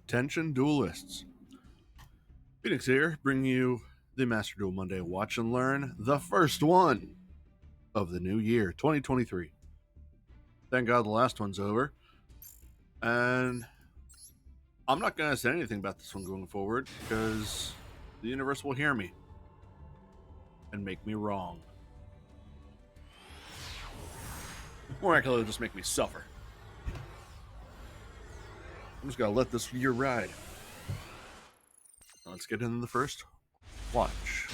Attention duelists. Phoenix here, bringing you the Master Duel Monday Watch and Learn, the first one of the new year, 2023. Thank God the last one's over. And I'm not going to say anything about this one going forward because the universe will hear me and make me wrong. More accurately, just make me suffer. I'm just going to let this year ride. Let's get into the first watch.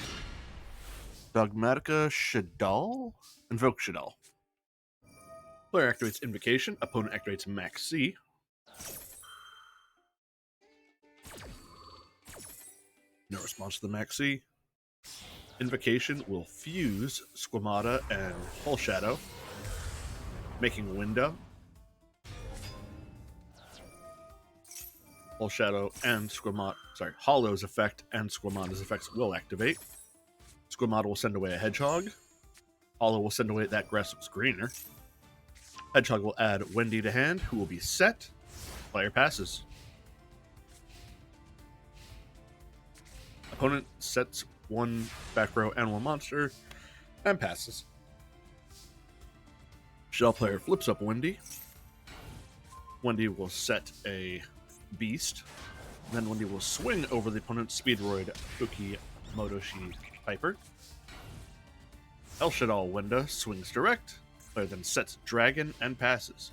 Dogmatica Shadal? Invoke Shadal. Player activates Invocation, opponent activates Max C. No response to the Max C. Invocation will fuse Squamata and Hull Shadow, making Window. Hull Shadow and Hollow's effect and Squamata's effects will activate. Squamata will send away a Hedgehog. Hollow will send away that grass was greener. Hedgehog will add Wendy to hand, who will be set. Player passes. Opponent sets one back row animal monster and passes. Shell player flips up Wendy. Wendy will set a beast. Then Wendy will swing over the opponent's Speedroid Uki Motoshi Piper. El Shaddai Window swings direct. Player then sets Dragon and passes.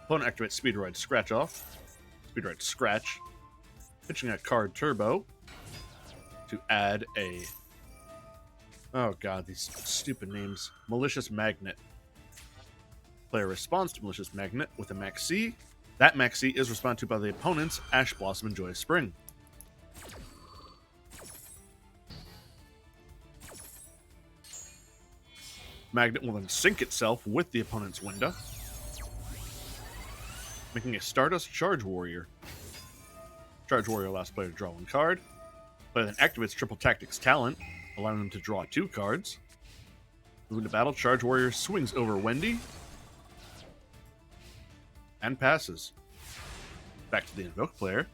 Opponent activates Speedroid Scratch Off. Speedroid Scratch. Pitching a card Turbo to add a... Oh god, these stupid names. Malicious Magnet. Player responds to Malicious Magnet with a Max C. That Max C is responded to by the opponent's Ash Blossom and Joyous Spring. Magnet will then sync itself with the opponent's window, making a Stardust Charge Warrior. Charge Warrior allows player to draw one card. Player then activates Triple Tactics Talent, allowing them to draw two cards. Moving to battle, Charge Warrior swings over Wendy and passes. Back to the Invoke player.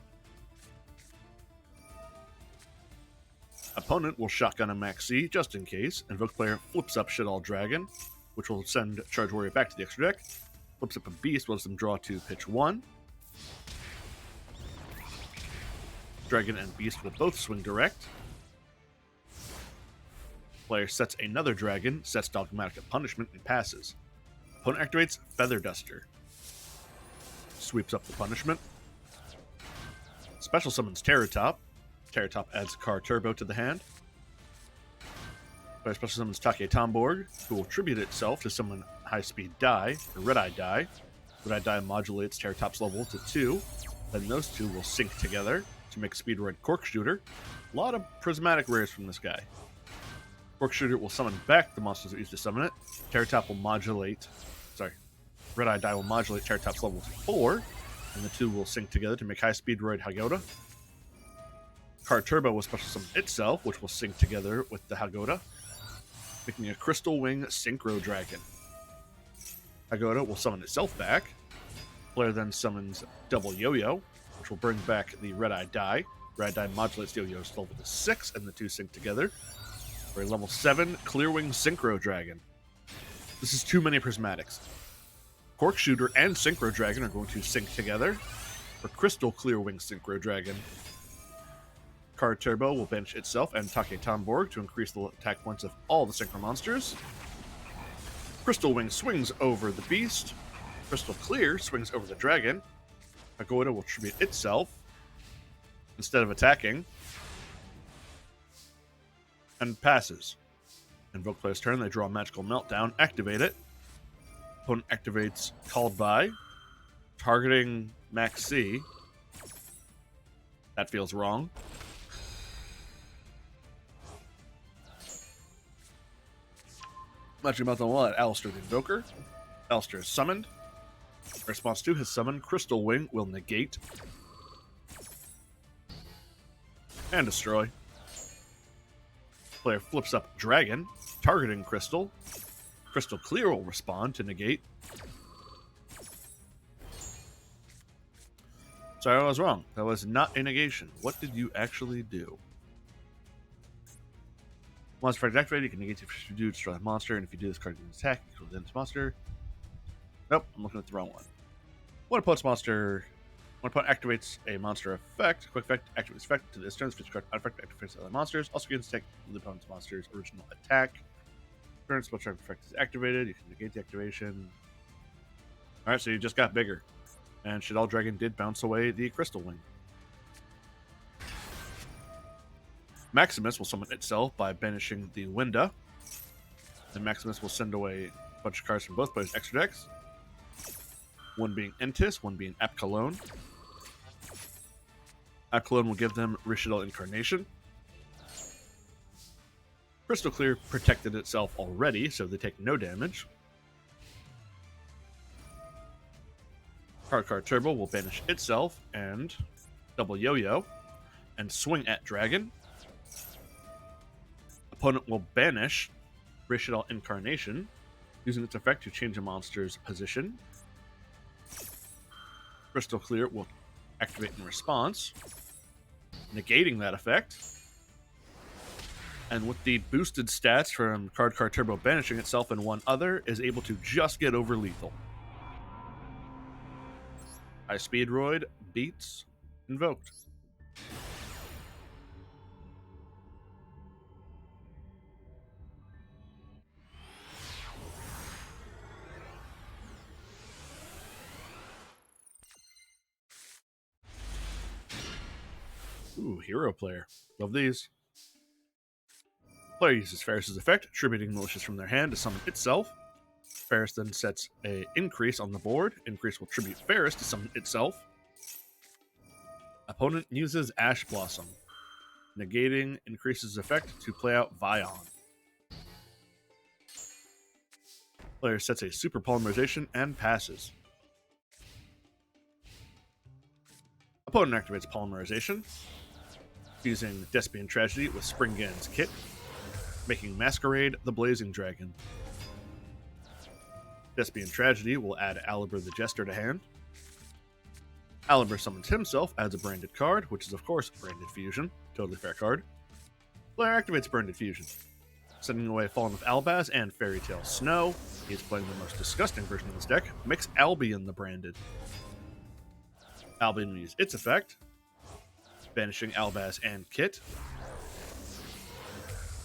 Opponent will shotgun a Max C just in case. Invoke player flips up Shadal Dragon, which will send Charge Warrior back to the extra deck. Flips up a Beast, lets them draw two, pitch one. Dragon and Beast will both swing direct. Player sets another Dragon, sets Dogmatic Punishment, and passes. Opponent activates Feather Duster. Sweeps up the punishment. Special summons Terror Top. Terror Top adds a card Turbo to the hand. Player special summons Take Tomborg, who will tribute itself to summon High Speed Die, or Red Eye Die. Red Eye Die modulates Terror Top's level to 2. Then those two will sync together to make Speedroid Cork Shooter. A lot of prismatic rares from this guy. Cork Shooter will summon back the monsters that used to summon it. Terror Top will modulate... Red Eye Die will modulate Terror Top's level to 4. And the two will sync together to make High Speedroid Hagoda. Card Turbo will special summon itself, which will sync together with the Hagoda, making a Crystal Wing Synchro Dragon. Hagoda will summon itself back. Player then summons Double Yo-Yo, which will bring back the Red Eye Die. Red Eye Die modulates Yo-Yo's level to 6, and the two sync together for a level 7 Clear Wing Synchro Dragon. This is too many prismatics. Cork Shooter and Synchro Dragon are going to sync together for Crystal Clear Wing Synchro Dragon. Card Turbo will bench itself and Take Tomborg to increase the attack points of all the Synchro monsters. Crystal Wing swings over the Beast. Crystal Clear swings over the Dragon. Hagoda will tribute itself instead of attacking. And passes. Invoke player's turn, they draw a Magical Meltdown, activate it. Opponent activates Called By, targeting Max C. That feels wrong. Magic Meltdown will add Alistair the Invoker. Alistair is summoned. In response to his summon, Crystal Wing will negate and destroy. Player flips up Dragon, targeting Crystal. Crystal Clear will respond to negate. Sorry, I was wrong. That was not a negation. What did you actually do? Monster effect activated. You can negate if you do destroy the monster, and if you do this card, you can attack. Equal to this monster. Nope, I'm looking at the wrong one. When opponent activates a monster effect, quick effect activates effect to this turn. Switch card effect activates other monsters. Also gains attack the opponent's monster's original attack. Turn spell check effect is activated. You can negate the activation. Alright, so you just got bigger. And Shaddoll Dragon did bounce away the Crystal Wing. Maximus will summon itself by banishing the Winda. And Maximus will send away a bunch of cards from both players' extra decks. One being Entis, one being Apkallone. Apkallone will give them Rishidal Incarnation. Crystal Clear protected itself already, so they take no damage. Card Turbo will banish itself and double Yo-Yo and swing at Dragon. Opponent will banish Rishidal Incarnation, using its effect to change a monster's position. Crystal Clear will activate in response, negating that effect. And with the boosted stats from Card Turbo banishing itself and one other, is able to just get over lethal. High Speed Roid beats Invoked. Ooh, Hero Player. Love these. Player uses Ferris's effect, attributing malicious from their hand to summon itself. Ferris then sets a increase on the board. Increase will tribute Ferris to summon itself. Opponent uses Ash Blossom, negating increases effect to play out Vion. Player sets a super polymerization and passes. Opponent activates polymerization, using Despian Tragedy with Springgan's Kit, making Masquerade the Blazing Dragon. Despian Tragedy will add Alibur the Jester to hand. Alibur summons himself, adds a branded card, which is of course Branded Fusion. Totally fair card. Player activates Branded Fusion, sending away Fallen of Albaz and Fairy Tale Snow. He is playing the most disgusting version of this deck. Makes Albion the Branded. Albion will use its effect, banishing Albaz and Kit,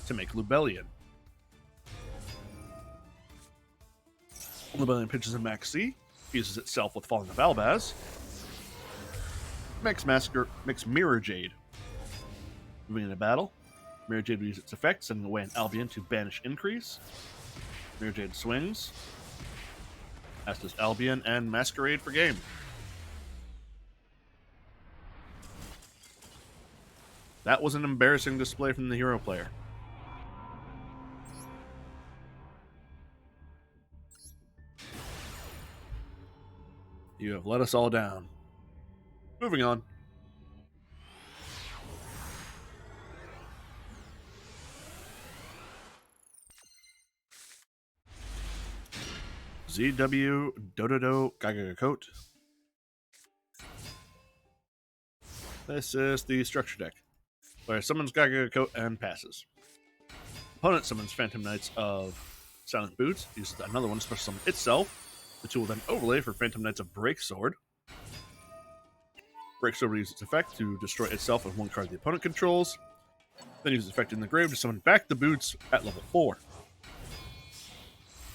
to make Lubellion. Lubellion pitches a Maxi, fuses itself with Falling of Albaz, makes Mirror Jade. Moving into battle, Mirror Jade will use its effect, sending away an Albion to banish increase. Mirror Jade swings, as does Albion and Masquerade for game. That was an embarrassing display from the Hero Player. You have let us all down. Moving on. ZW Dododo Gagacoat. This is the structure deck, where summons Gagacoat and passes. Opponent summons Phantom Knights of Silent Boots, uses another one to special summon itself. The two will then overlay for Phantom Knights of Breaksword. Breaksword will use its effect to destroy itself with one card the opponent controls. Then use its effect in the grave to summon back the boots at level 4.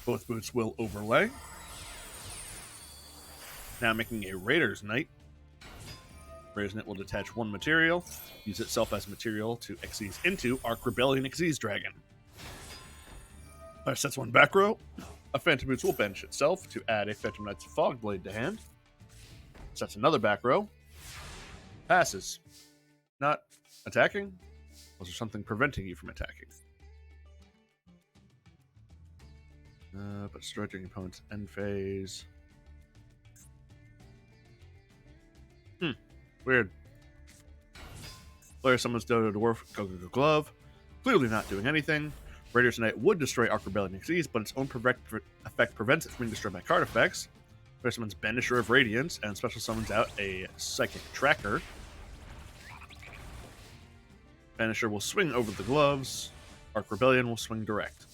Both boots will overlay. Now making a Raiders Knight. Raiders Knight will detach one material, use itself as material to Xyz into Arc Rebellion Xyz Dragon. Sets one back row. A Phantom Boots will banish itself to add a Phantom Knight's Fogblade to hand. Sets another back row. Passes. Not attacking? Was there something preventing you from attacking? But destroy during opponent's end phase. Weird. Player summons Dodo Dwarf, Go Glove. Clearly not doing anything. Raiders Knight would destroy Arc Rebellion Xyz, but its own effect prevents it from being destroyed by card effects. Player summons Banisher of Radiance and special summons out a Psychic Tracker. Banisher will swing over the gloves. Arc Rebellion will swing direct.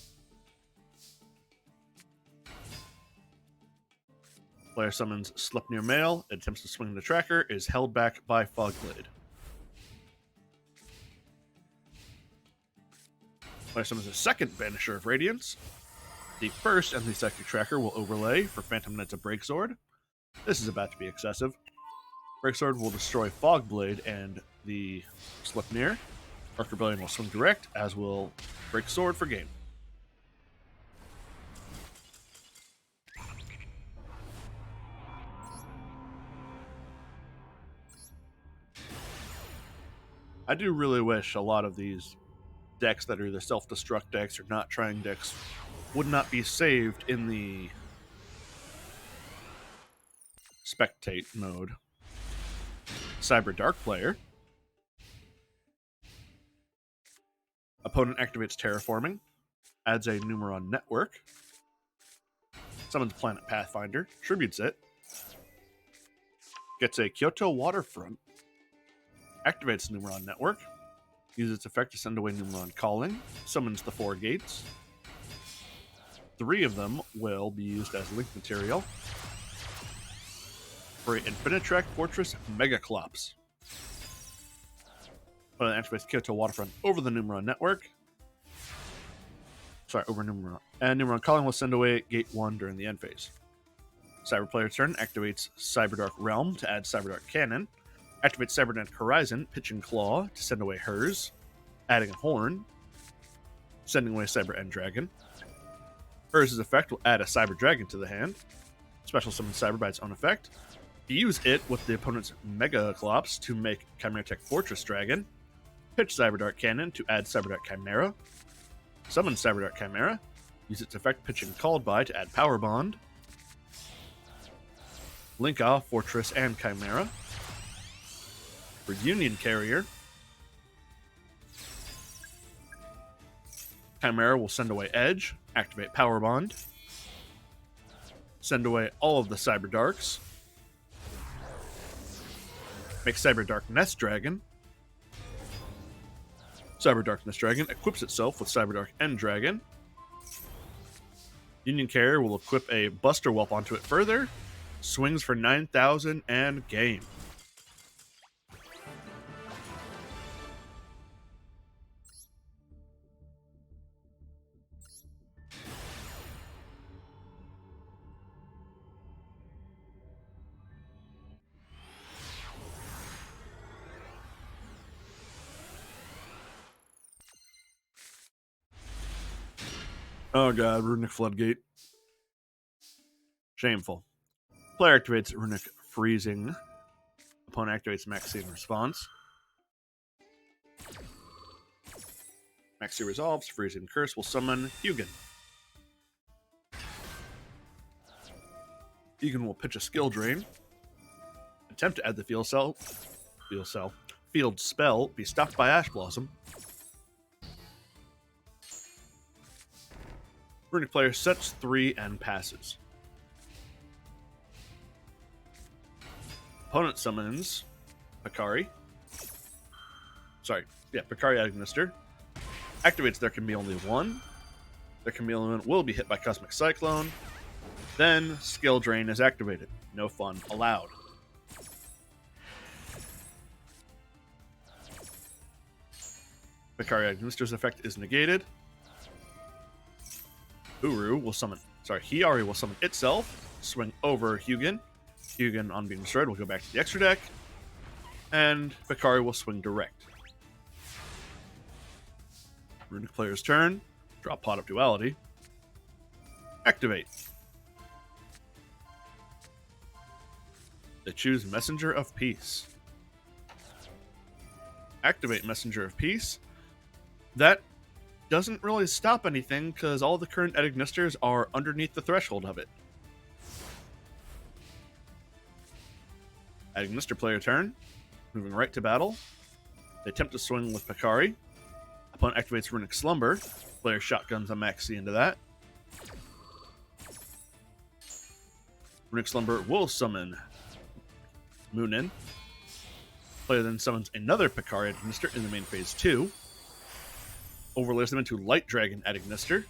Player summons Sleipnir Mail, attempts to swing the tracker, is held back by Fogblade. Player summons a second Banisher of Radiance. The first and the Psychic Tracker will overlay for Phantom Knight's Breaksword. This is about to be excessive. Breaksword will destroy Fogblade and the Sleipnir. Arc Rebellion will swing direct, as will Breaksword for game. I do really wish a lot of these decks that are either self-destruct decks or not trying decks would not be saved in the spectate mode. Cyber Dark player. Opponent activates Terraforming, adds a Numeron Network, summons Planet Pathfinder, tributes it, gets a Kyoto Waterfront, activates Numeron Network, uses its effect to send away Numeron Calling, summons the 4 gates. 3 of them will be used as link material for Infinitrack Fortress Megaclops. Opponent activates Kyoto Waterfront over the Numeron Network. Sorry, over Numeron. And Numeron Calling will send away Gate 1 during the end phase. Cyber player's turn activates Cyberdark Realm to add Cyberdark Cannon. Activates Cybernet Horizon, Pitching Claw to send away hers, adding a Horn, sending away Cyber End Dragon. Hers' effect will add a Cyber Dragon to the hand. Special summon Cyber by its own effect. Use it with the opponent's Megaclops to make Chimera Tech Fortress Dragon. Pitch Cyberdark Cannon to add Cyberdark Chimera. Summon Cyberdark Chimera. Use its effect Pitching Called By to add Power Bond. Link off Fortress and Chimera. For Union Carrier, Chimera will send away Edge, activate Power Bond, send away all of the Cyber Darks, make Cyber Dark Nest Dragon. Cyber Dark Nest Dragon equips itself with Cyber Dark End Dragon. Union Carrier will equip a Buster Whelp onto it further, swings for 9,000 and game. Oh god, Runic Floodgate. Shameful. Player activates Runic Freezing. Opponent activates Maxi in response. Maxi resolves. Freezing Curse will summon Hugin. Hugin will pitch a Skill Drain. Attempt to add the Field Spell. Be stopped by Ash Blossom. Runic player sets 3 and passes. Opponent summons Picari. Picari Agnister. Activates There Can Be Only One. There Can Be Only One will be hit by Cosmic Cyclone. Then Skill Drain is activated. No fun allowed. Picari Agnister's effect is negated. Hiari will summon itself, swing over Hugin. Hugin, on being destroyed, will go back to the extra deck, and Picari will swing direct. Runic player's turn, draw Pot of Duality. Activate. They choose Messenger of Peace. Activate Messenger of Peace. That doesn't really stop anything because all the current Edignisters are underneath the threshold of it. Adignister player turn, moving right to battle. They attempt to swing with Picari. Opponent activates Runic Slumber. Player shotguns a Maxi into that. Runic Slumber will summon Moonin. Player then summons another Picari at Ignister in the main phase 2. Overlays them into Light Dragon at Ignister.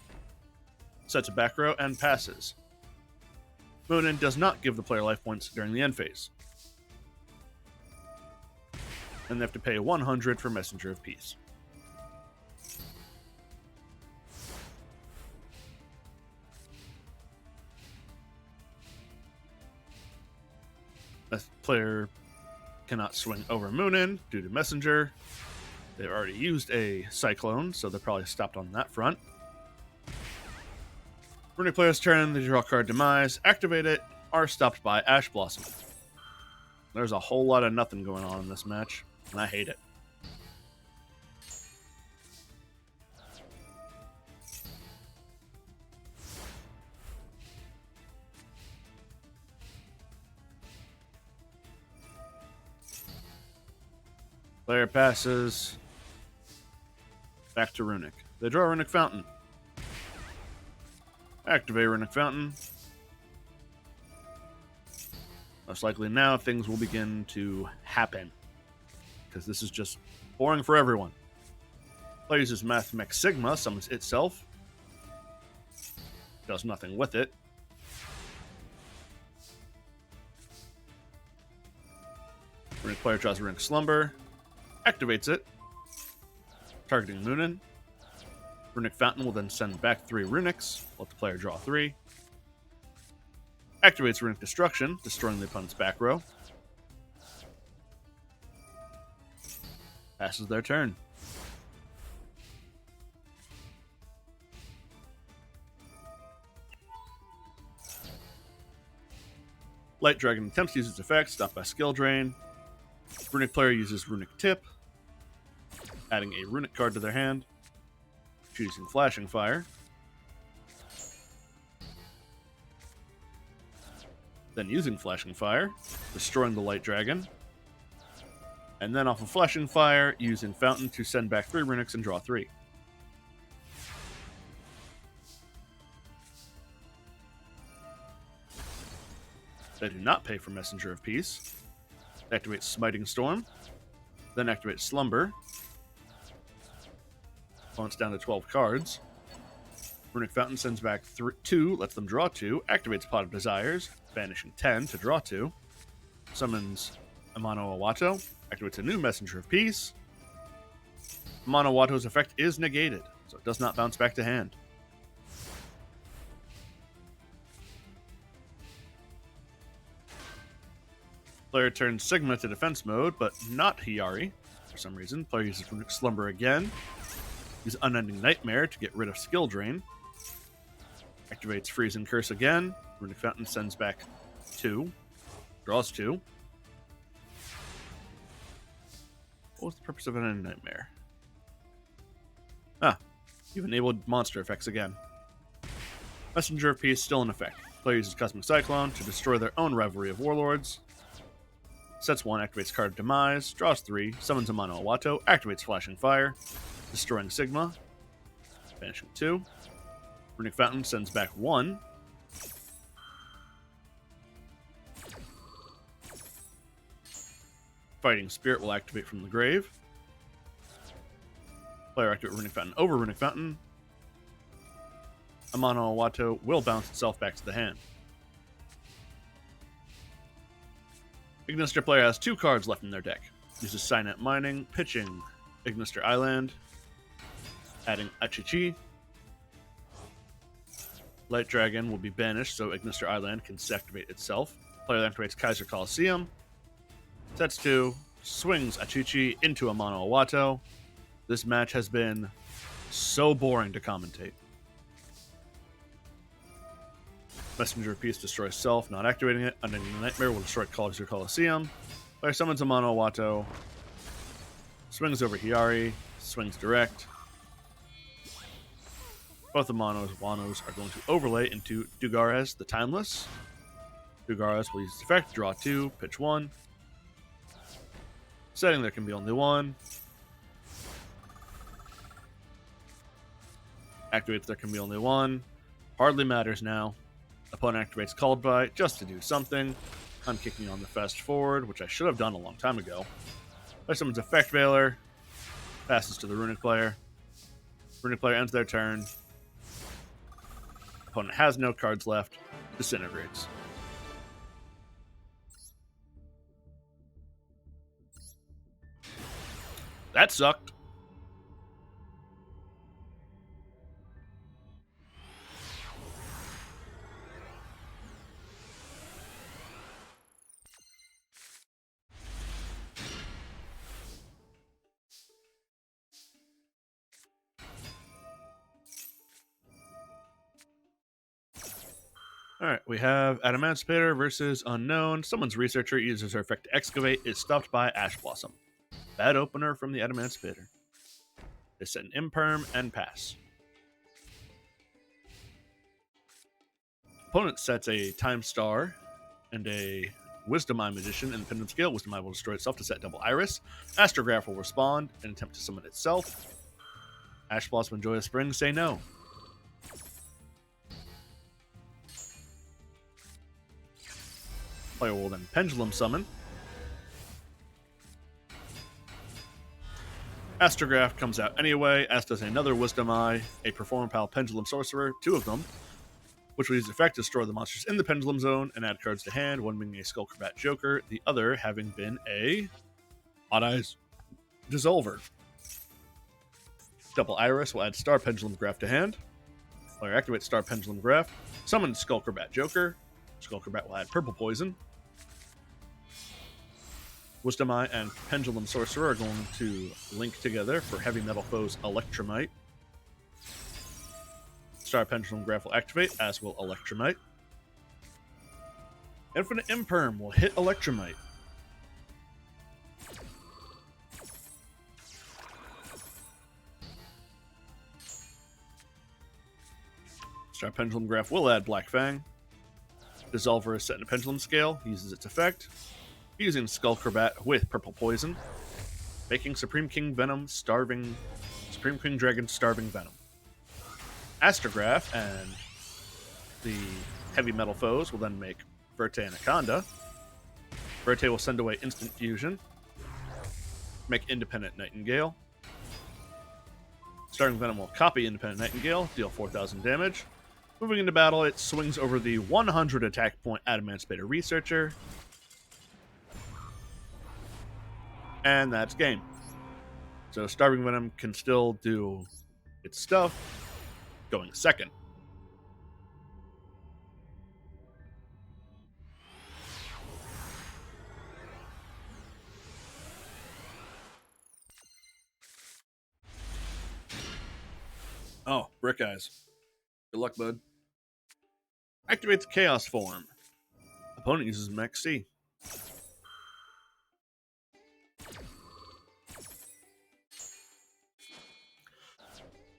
Sets a back row and passes. Moonin does not give the player life points during the end phase. And they have to pay 100 for Messenger of Peace. The player cannot swing over Moonin due to Messenger. They've already used a Cyclone, so they're probably stopped on that front. Runic player's turn, they draw card Demise, activate it, are stopped by Ash Blossom. There's a whole lot of nothing going on in this match, and I hate it. Player passes. Back to Runic. They draw Runic Fountain. Activate Runic Fountain. Most likely now things will begin to happen. Because this is just boring for everyone. Player uses Mathmech Sigma, summons itself. Does nothing with it. Runic player draws Runic Slumber. Activates it. Targeting Moonin. Runic Fountain will then send back 3 Runics. Let the player draw 3. Activates Runic Destruction, destroying the opponent's back row. Passes their turn. Light Dragon attempts to use its effect, stopped by Skill Drain. Runic player uses Runic Tip, adding a Runic card to their hand, choosing Flashing Fire. Then using Flashing Fire, destroying the Light Dragon. And then off of Flashing Fire, using Fountain to send back 3 Runics and draw 3. They do not pay for Messenger of Peace. Activate Smiting Storm. Then activate Slumber. Opponent's down to 12 cards. Runic Fountain sends back 2, lets them draw 2, activates Pot of Desires, banishing 10 to draw 2. Summons Amano Awato, activates a new Messenger of Peace. Amano Awato's effect is negated, so it does not bounce back to hand. Player turns Sigma to defense mode, but not Hiyari. For some reason, player uses Runic Slumber again. Uses Unending Nightmare to get rid of Skill Drain. Activates Freeze and Curse again. Runic Fountain sends back 2. Draws 2. What was the purpose of Unending Nightmare? You've enabled monster effects again. Messenger of Peace still in effect. Player uses Cosmic Cyclone to destroy their own Revelry of Warlords. Sets 1, activates card Demise, draws 3, summons Amano Awato, activates Flashing Fire, destroying Sigma, banishing 2. Runic Fountain sends back 1. Fighting Spirit will activate from the grave. Player activate Runic Fountain over Runic Fountain. Amano Awato will bounce itself back to the hand. Ignister player has 2 cards left in their deck. Uses Signet Mining, pitching Ignister Island, adding Achichi. Light Dragon will be banished so Ignister Island can activate itself. Player activates Kaiser Coliseum. Sets 2, swings Achichi into Amano Awato. This match has been so boring to commentate. Messenger of Peace destroys self, not activating it. Unending Nightmare will destroy Kaiser Coliseum. Player summons Amano Awato. Swings over Hiyari. Swings direct. Both Amanos Wanos are going to overlay into Dugares the Timeless. Dugares will use its effect, draw 2, pitch 1. Setting there can be only 1. Activates there can be only 1. Hardly matters now. Opponent activates Called By just to do something. I'm kicking on the fast forward, which I should have done a long time ago. Play someone's Effect Veiler, passes to the Runic player. Runic player ends their turn. Opponent has no cards left, disintegrates. That sucked. Alright, we have Adamantipator versus Unknown. Someone's Researcher uses her effect to excavate, is stopped by Ash Blossom. Bad opener from the Adamantipator. They set an Imperm and pass. Opponent sets a Time Star and a Wisdom Eye Magician in the Pendulum Scale. Wisdom Eye will destroy itself to set double Iris. Astrograph will respond and attempt to summon itself. Ash Blossom and Joyous Spring say no. Player will then Pendulum Summon. Astrograph comes out anyway, as does another Wisdom Eye, a Performapal Pendulum Sorcerer, 2 of them, which will use effect to destroy the monsters in the Pendulum Zone and add cards to hand, one being a Skullcrabat Joker, the other having been a Odd Eyes Dissolver. Double Iris will add Star Pendulum Graph to hand. Player activates Star Pendulum Graph, summon Skullcrabat Joker. Skullcrabat will add Purple Poison. Wisdom Eye and Pendulum Sorcerer are going to link together for Heavy Metal Foe's Electromite. Star Pendulum Graph will activate, as will Electromite. Infinite Imperm will hit Electromite. Star Pendulum Graph will add Black Fang. Dissolver is set in a Pendulum Scale, uses its effect, using Skullcrabat with Purple Poison, making Supreme King Dragon Starving Venom. Astrograph and the Heavy Metal Foes will then make Verte Anaconda. Verte will send away Instant Fusion, make Independent Nightingale. Starving Venom will copy Independent Nightingale, deal 4,000 damage. Moving into battle, it swings over the 100 attack point Adamantipator Researcher. And that's game. So Starving Venom can still do its stuff, going second. Oh, Brick Eyes. Good luck, bud. Activates Chaos Form. Opponent uses Mech C.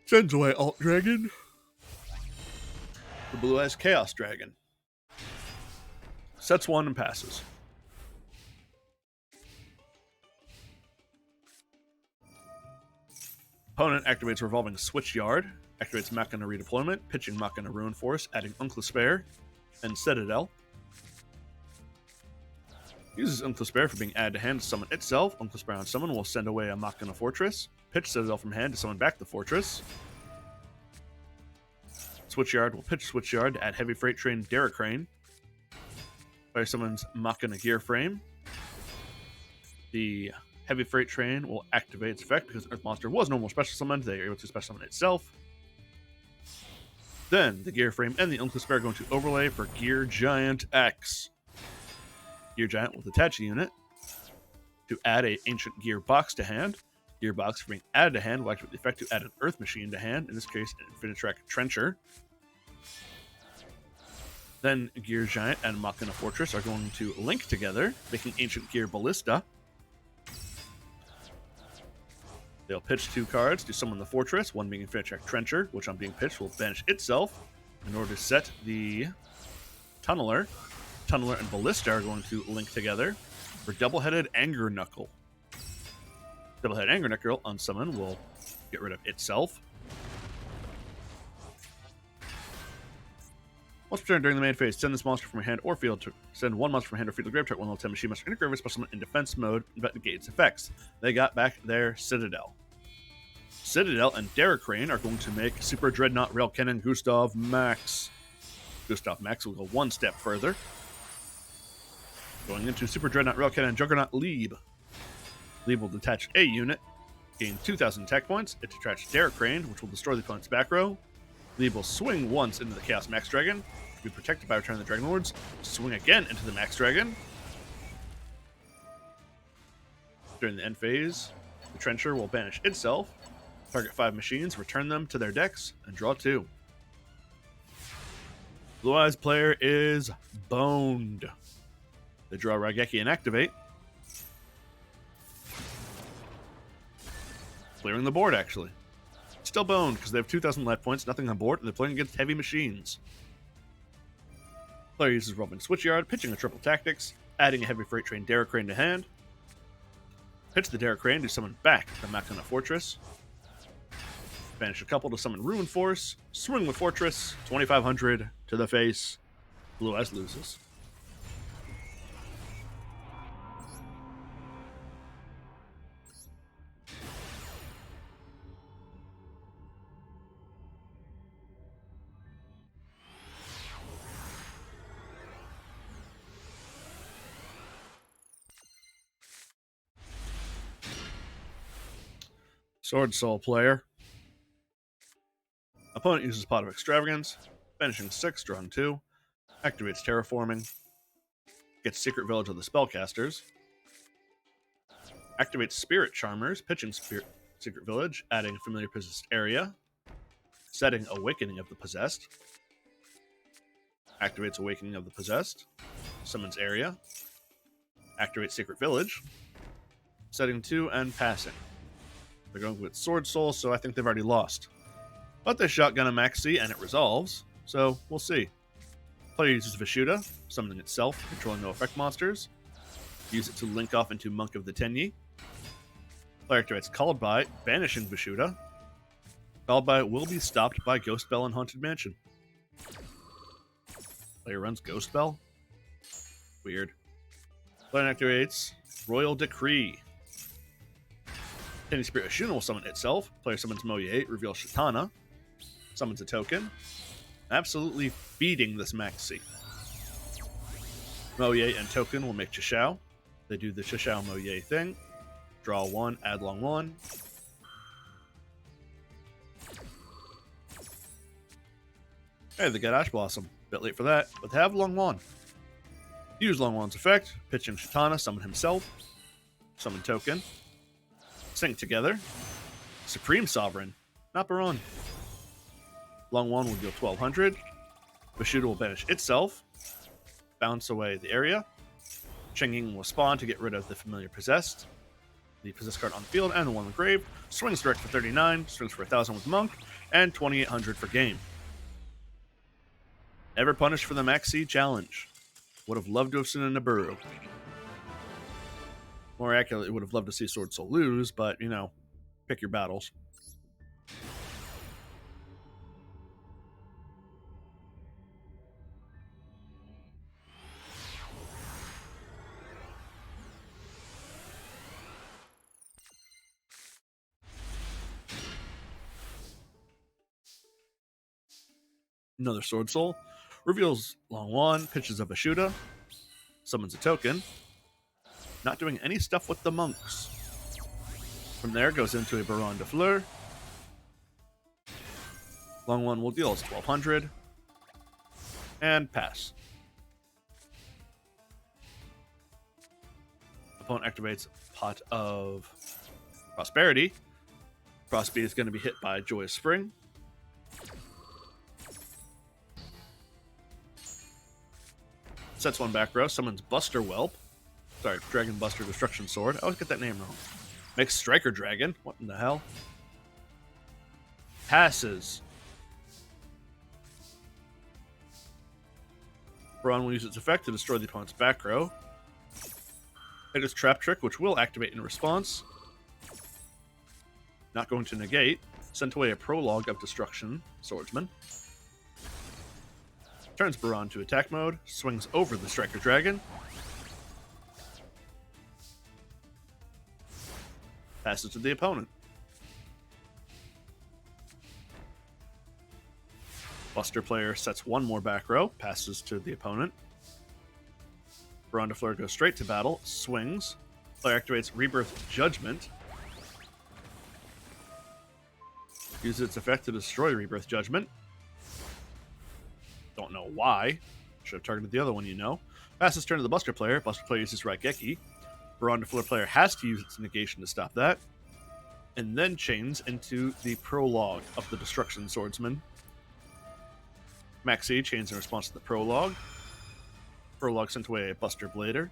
Sends away Alt Dragon. The Blue Eyes Chaos Dragon. Sets 1 and passes. Opponent activates Revolving Switchyard. Activates Machina Redeployment, pitching Machina Ruin Force, adding Unclespare and Citadel. Uses Unclespare for being added to hand to summon itself. Unclespare on summon will send away a Machina Fortress. Pitch Citadel from hand to summon back the fortress. Switchyard will pitch Switchyard to add Heavy Freight Train Derricrane. Player summons Machina Gear Frame. The Heavy Freight Train will activate its effect because Earth Monster was normal special summoned. They are able to special summon itself. Then the Gear Frame and the Unclespare are going to overlay for Gear Giant X. Gear Giant will attach a unit to add a Ancient Gear Box to hand. Gear Box for being added to hand will activate the effect to add an Earth Machine to hand, in this case an Infinitrack Trencher. Then Gear Giant and Machina Fortress are going to link together, making Ancient Gear Ballista. They'll pitch 2 cards to summon the Fortress, one being Infinitrack Trencher, which on being pitched will banish itself in order to set the Tunneler. Tunneler and Ballista are going to link together for Double-Headed Anger Knuckle. Double-Headed Anger Knuckle on summon will get rid of itself. Once per turn during the main phase, send this monster from your hand or field to send one monster from your hand or field to grave target one level 10 machine monster integrate with special summon in defense mode, but negate its effects. They got back their Citadel. Citadel and Derek Rain are going to make Super Dreadnought Rail Cannon Gustav Max. Gustav Max will go one step further. Going into Super Dreadnought Rail Cannon Juggernaut Lieb. Lieb will detach a unit, gain 2,000 attack points. It detracts Derek Rain, which will destroy the opponent's back row. Lieb will swing once into the Chaos Max Dragon, be protected by Return of the Dragon Lords, swing again into the Max Dragon. During the end phase, the Trencher will banish itself, target 5 machines, return them to their decks, and draw 2. Blue Eyes player is boned. They draw Raigeki and activate. Clearing the board, actually. Still boned, because they have 2,000 life points, nothing on board, and they're playing against heavy machines. Player uses Roving Switchyard, pitching a triple tactics, adding a heavy freight train Derek Crane to hand. Pitch the Derek Crane to summon back the Machina Fortress. Banish a couple to summon Ruin Force. Swing with Fortress. 2,500 to the face. Blue Eyes loses. Sword Soul player. Opponent uses Pot of Extravagance, banishing 6, drawing 2, activates Terraforming, gets Secret Village of the Spellcasters, activates Spirit Charmers, pitching Secret Village, adding Familiar Possessed Area, setting Awakening of the Possessed, activates Awakening of the Possessed, summons Area, activates Secret Village, setting 2, and passing. They're going with Sword Soul, so I think they've already lost. But they shotgun a Maxi, and it resolves, so we'll see. Player uses Vishuda, summoning itself, controlling no effect monsters. Use it to link off into Monk of the Tenyi. Player activates Called By, banishing Vishuda. Called By will be stopped by Ghost Bell and Haunted Mansion. Player runs Ghost Bell. Weird. Player activates Royal Decree. Tenyi Spirit Ashuna will summon itself. Player summons Moye, reveals Shatana. Summons a token. Absolutely feeding this Maxi. Moye and token will make Chishao. They do the Chishao Moye thing. Draw 1, add long 1. Hey, they got Ash Blossom. Bit late for that, but they have Long Wan. Use Long Wan's effect. Pitching Shatana, summon himself. Summon token. Sync together. Supreme Sovereign. Not Baron. Long Wan will deal 1,200. Vishuda will banish itself. Bounce away the area. Chenging will spawn to get rid of the Familiar Possessed. The Possessed card on the field and the one in the grave. Swings direct for 39. Swings for 1,000 with Monk. And 2,800 for game. Never punished for the Maxi challenge. Would have loved to have seen a Nibiru. More accurately, would have loved to see Sword Soul lose, but, you know, pick your battles. Another Sword Soul. Reveals Long Wan, pitches a Vishuda, summons a token. Not doing any stuff with the monks. From there, goes into a Baron de Fleur. Long Wan will deal us 1,200. And pass. Opponent activates Pot of Prosperity. Prosperity is going to be hit by Joyous Spring. Sets one back row, summons Buster Whelp. Sorry, Dragon Buster Destruction Sword. I always get that name wrong. Makes Striker Dragon. What in the hell? Passes. Braun will use its effect to destroy the opponent's back row. It is Trap Trick, which will activate in response. Not going to negate. Sent away a Prologue of Destruction, Swordsman. Turns Baron to attack mode, swings over the Striker Dragon, passes to the opponent. Buster player sets one more back row, passes to the opponent. Baron de Fleur goes straight to battle, swings. Player activates Rebirth Judgment. Uses its effect to destroy Rebirth Judgment. Don't know why. Should have targeted the other one, you know. Passes turn to the Buster player. Buster player uses Raigeki. Baron de Fleur player has to use its negation to stop that. And then chains into the prologue of the Destruction Swordsman. Maxi chains in response to the prologue. Prologue sent away a Buster Blader.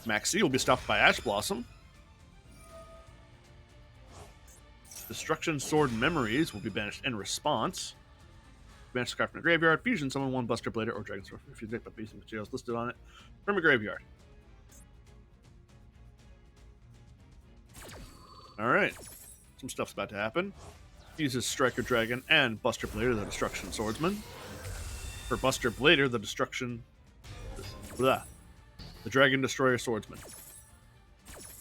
Maxi will be stopped by Ash Blossom. Destruction Sword Memories will be banished in response. Banish the card from the graveyard. Fusion summon one Buster Blader or Dragon Sword if you pick up using materials listed on it from a graveyard. Alright. Some stuff's about to happen. Uses Striker Dragon and Buster Blader, the Destruction Swordsman. For Buster Blader, the Destruction... Blah. The Dragon Destroyer Swordsman.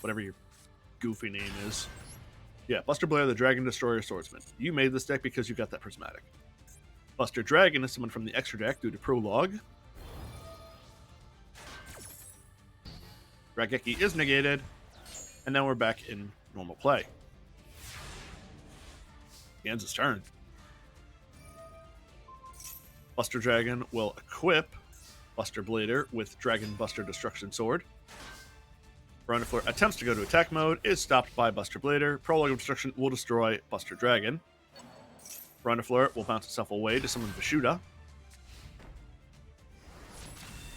Whatever your goofy name is. Yeah, Buster Blader, the Dragon Destroyer Swordsman. You made this deck because you got that prismatic. Buster Dragon is summoned from the extra deck due to prologue. Raigeki is negated. And now we're back in normal play. He ends his turn. Buster Dragon will equip Buster Blader with Dragon Buster Destruction Sword. Baron de Fleur attempts to go to attack mode, is stopped by Buster Blader. Prologue of Destruction will destroy Buster Dragon. Baron de Fleur will bounce itself away to summon Vishuda.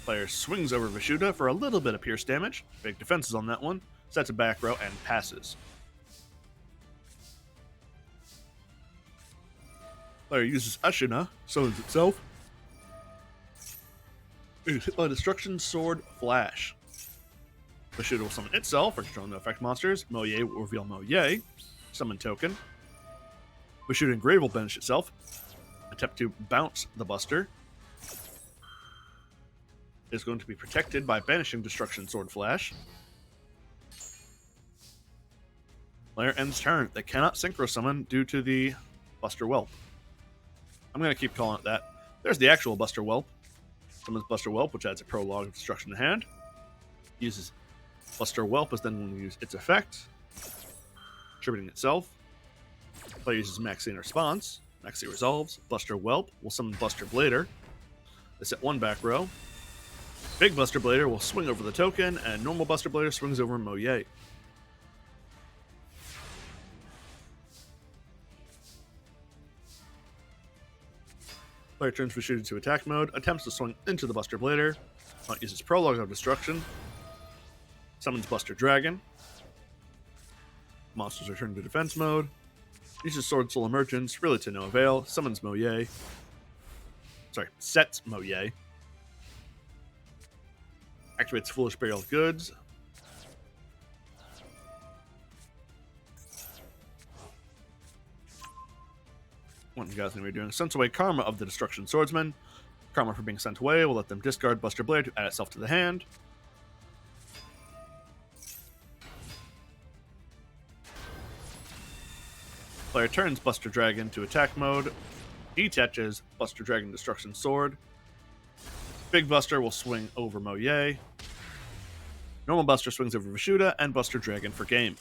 Player swings over Vishuda for a little bit of pierce damage. Big defenses on that one. Sets a back row and passes. Player uses Ashina, summons itself. Is hit by Destruction Sword Flash. Vishuda will summon itself for controlling no effect monsters. Moye will reveal Moye. Summon token. Vishuda Engrave will banish itself. Attempt to bounce the Buster. Is going to be protected by banishing Destruction Sword Flash. Player ends turn. They cannot synchro summon due to the Buster Whelp. I'm going to keep calling it that. There's the actual Buster Whelp. Summons Buster Whelp, which adds a prologue of destruction to hand. Uses Buster Whelp is then going to use its effect, attributing itself. Player uses Maxi in response. Maxi resolves. Buster Whelp will summon Buster Blader. They set one back row. Big Buster Blader will swing over the token, and normal Buster Blader swings over Moye. Player turns Vishuda to attack mode, attempts to swing into the Buster Blader, uses Prologue of Destruction, summons Buster Dragon, monsters are turned to defense mode, uses Sword Soul Emergence, really to no avail, summons Moye, sets Moye, activates Foolish Burial of Goods, what you guys know we're doing. Sends away Karma of the Destruction Swordsman. Karma for being sent away will let them discard Buster Blader to add itself to the hand. Player turns Buster Dragon to attack mode. Detaches Buster Dragon Destruction Sword. Big Buster will swing over Moye. Normal Buster swings over Vishuda, and Buster Dragon for game.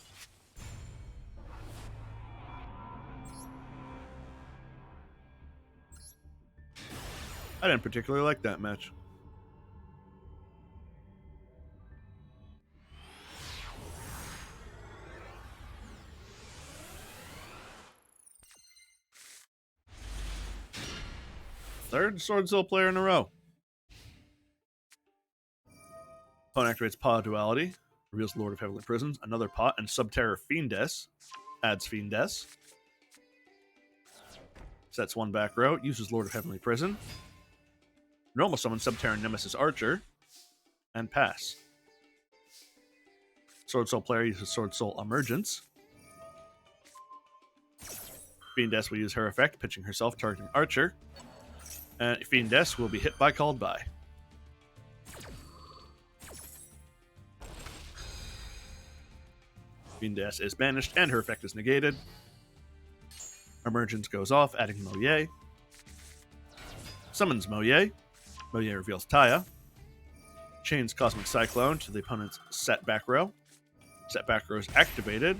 I didn't particularly like that match. Third Sword Soul player in a row. Opponent activates Paw Duality, reveals Lord of Heavenly Prisons, another Paw, and Subterror Fiendess. Adds Fiendess. Sets one back row, uses Lord of Heavenly Prison. Normal summon Subterran Nemesis Archer, and pass. Sword Soul player uses Sword Soul Emergence. Fiendess will use her effect, pitching herself, targeting Archer. And Fiendess will be hit by Called By. Fiendess is banished and her effect is negated. Emergence goes off, adding Moye. Summons Moye. Moye reveals Taya. Chains Cosmic Cyclone to the opponent's set back row. Set back row is activated.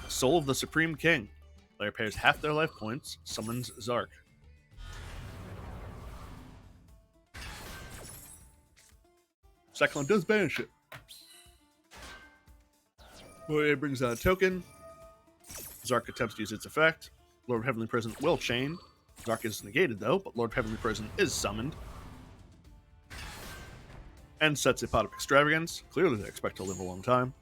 Soul of the Supreme King. Player pays half their life points, summons Zark. Cyclone does banish it. Moye brings out a token. Zark attempts to use its effect. Lord of Heavenly Prison will chain. Zark is negated though, but Lord of Heavenly Prison is summoned. And sets a Pot of Extravagance. Clearly they expect to live a long time.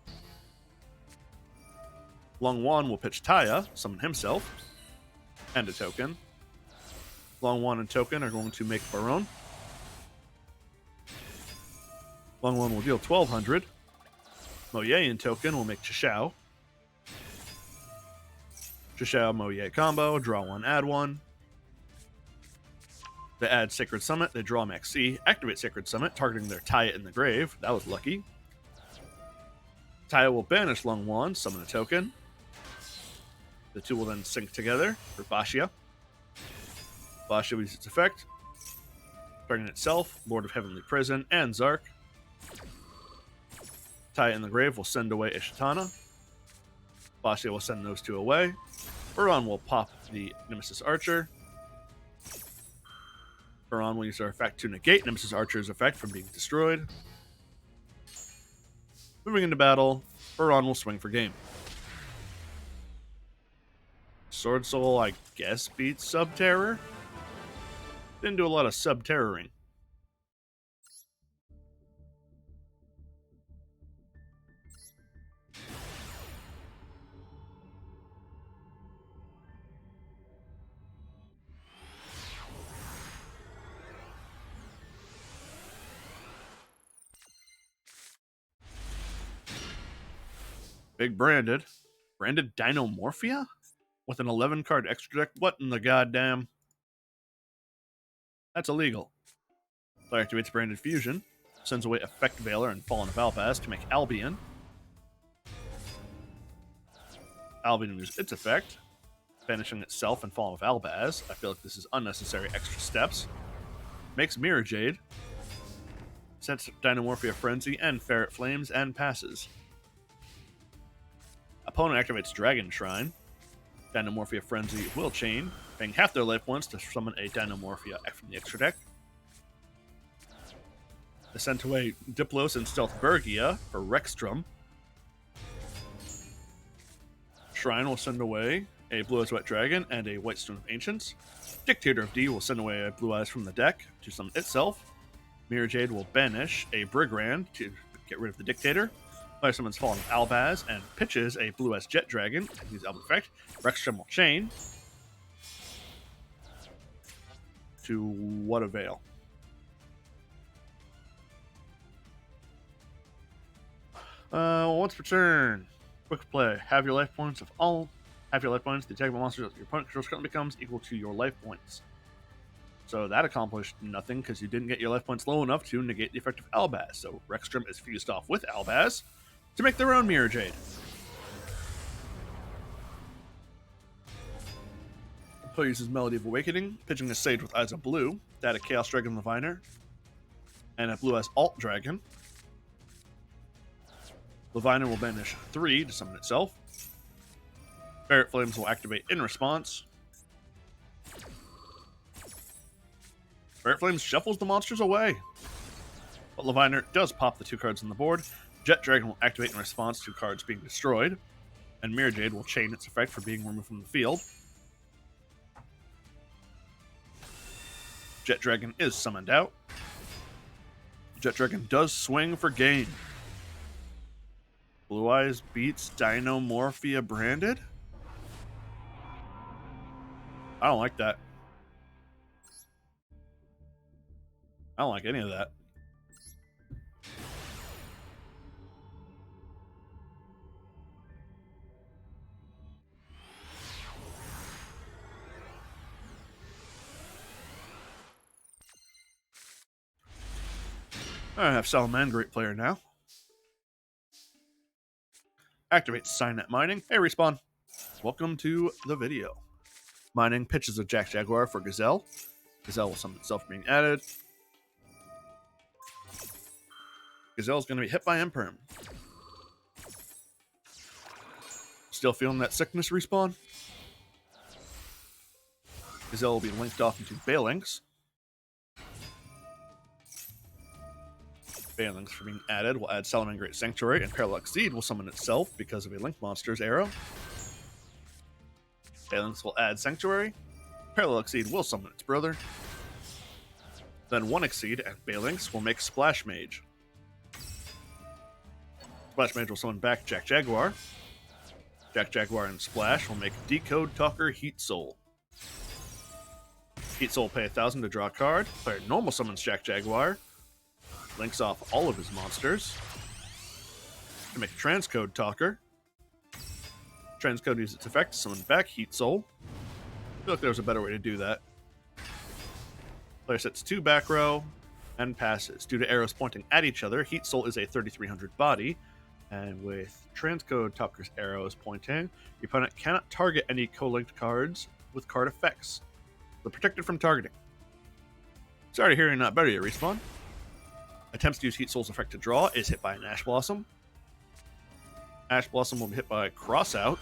Long Wan will pitch Taya, summon himself, and a token. Long Wan and token are going to make Baron. Long Wan will deal 1,200. Moye and token will make Chishao. Chishao Moye combo, draw one, add one. They add Sacred Summit, they draw Max C, activate Sacred Summit, targeting their Taya in the grave. That was lucky. Taya will banish Long Wan, summon a token. The two will then sync together for Bashia. Bashia uses its effect, targeting itself, Lord of Heavenly Prison, and Zark. Taya in the grave will send away Ishitana. Bashia will send those two away. Buron will pop the Nemesis Archer. Buron will use their effect to negate Nemesis Archer's effect from being destroyed. Moving into battle, Buron will swing for game. Sword Soul, I guess, beats Sub-Terror. Didn't do a lot of Sub-Terroring. Big Branded. Branded Dinomorphia? With an 11-card extra deck? What in the goddamn? That's illegal. Player activates Branded Fusion. Sends away Effect Veiler and Fallen of Albaz to make Albion. Albion uses its effect, banishing itself and Fallen of Albaz. I feel like this is unnecessary extra steps. Makes Mirror Jade. Sets Dinomorphia Frenzy and Ferret Flames and passes. Opponent activates Dragon Shrine. Dinomorphia Frenzy will chain, paying half their life points to summon a Dinomorphia from the extra deck. They sent away Diplos and Stealth Bergia for Rexstrom. Shrine will send away a Blue Eyes White Dragon and a White Stone of Ancients. Dictator of D will send away a Blue Eyes from the deck to summon itself. Mirror Jade will banish a Brigand to get rid of the Dictator. Player summons Fallen of Albaz and pitches a Blue Eyes Jet Dragon and use Album effect. Rexstrom will chain. To what avail? Once per turn. Quick play. Have your life points. Have your life points. The attack of monsters that your opponent controls currently becomes equal to your life points. So that accomplished nothing because you didn't get your life points low enough to negate the effect of Albaz. So Rexstrom is fused off with Albaz to make their own Mirror Jade. Player uses Melody of Awakening, pitching a Sage with Eyes of Blue, to add a Chaos Dragon Leviner, and a Blue Eyes Alt Dragon. Leviner will banish 3 to summon itself. Ferret Flames will activate in response. Ferret Flames shuffles the monsters away. But Leviner does pop the 2 cards on the board. Jet Dragon will activate in response to cards being destroyed. And Mirror Jade will chain its effect for being removed from the field. Jet Dragon is summoned out. Jet Dragon does swing for game. Blue Eyes beats Dinomorphia Branded? I don't like that. I don't like any of that. I have Salamangreat player now. Activate Signet Mining. Hey, Respawn. Welcome to the video. Mining pitches a Jack Jaguar for Gazelle. Gazelle will summon itself being added. Gazelle's going to be hit by Imperm. Still feeling that sickness, Respawn? Gazelle will be linked off into Phalanx. Phalanx for being added will add Salamangreat Sanctuary, and Parallax Seed will summon itself because of a Link Monster's arrow. Phalanx will add Sanctuary. Parallax Seed will summon its brother. Then one Exceed and Phalanx will make Splash Mage. Splash Mage will summon back Jack Jaguar. Jack Jaguar and Splash will make Decode Talker Heat Soul. Heat Soul will pay 1,000 to draw a card. Player normal summons Jack Jaguar. Links off all of his monsters. To make Transcode Talker. Transcode uses its effect to summon back Heat Soul. I feel like there was a better way to do that. Player sets 2 back row and passes. Due to arrows pointing at each other, Heat Soul is a 3,300 body. And with Transcode Talker's arrows pointing, the opponent cannot target any co-linked cards with card effects. They're protected from targeting. Sorry to hear you're not better yet, Respawn. Attempts to use Heat Soul's effect to draw is hit by an Ash Blossom. Ash Blossom will be hit by Crossout.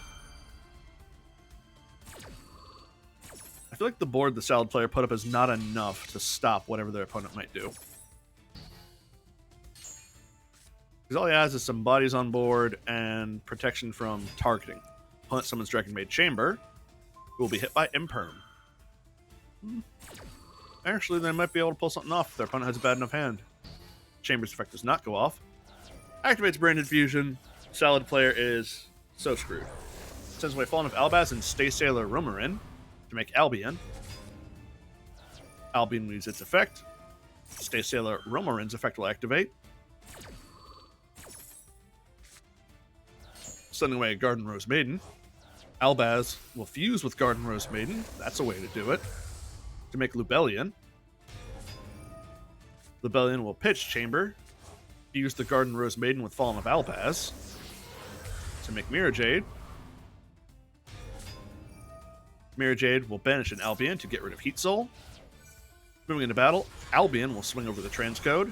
I feel like the board the Salad player put up is not enough to stop whatever their opponent might do. Because all he has is some bodies on board and protection from targeting. Opponent summons Dragon Maid Chamber, who will be hit by Imperm. Actually, they might be able to pull something off if their opponent has a bad enough hand. Chamber's effect does not go off. Activates Branded Fusion. Salad player is so screwed. Sends away Fallen of Albaz and Stay Sailor Romarin to make Albion. Albion loses its effect. Stay Sailor Romarin's effect will activate. Sending away Garden Rose Maiden. Albaz will fuse with Garden Rose Maiden. That's a way to do it. To make Lubellion. Lubellion will pitch Chamber. Fuse the Garden Rose Maiden with Fallen of Albaz. To make Mirror Jade. Mirror Jade will banish an Albion to get rid of Heat Soul. Moving into battle, Albion will swing over the Transcode.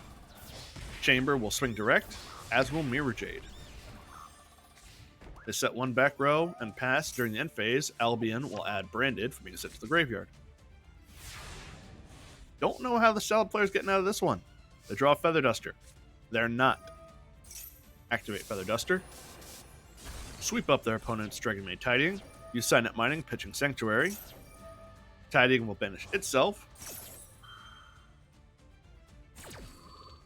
Chamber will swing direct, as will Mirror Jade. They set 1 back row and pass during the end phase. Albion will add Branded for being sent to the graveyard. Don't know how the Salad player's getting out of this one. They draw Feather Duster. They're not. Activate Feather Duster. Sweep up their opponent's Dragon Maid Tidying. Use Signet Mining, pitching Sanctuary. Tidying will banish itself.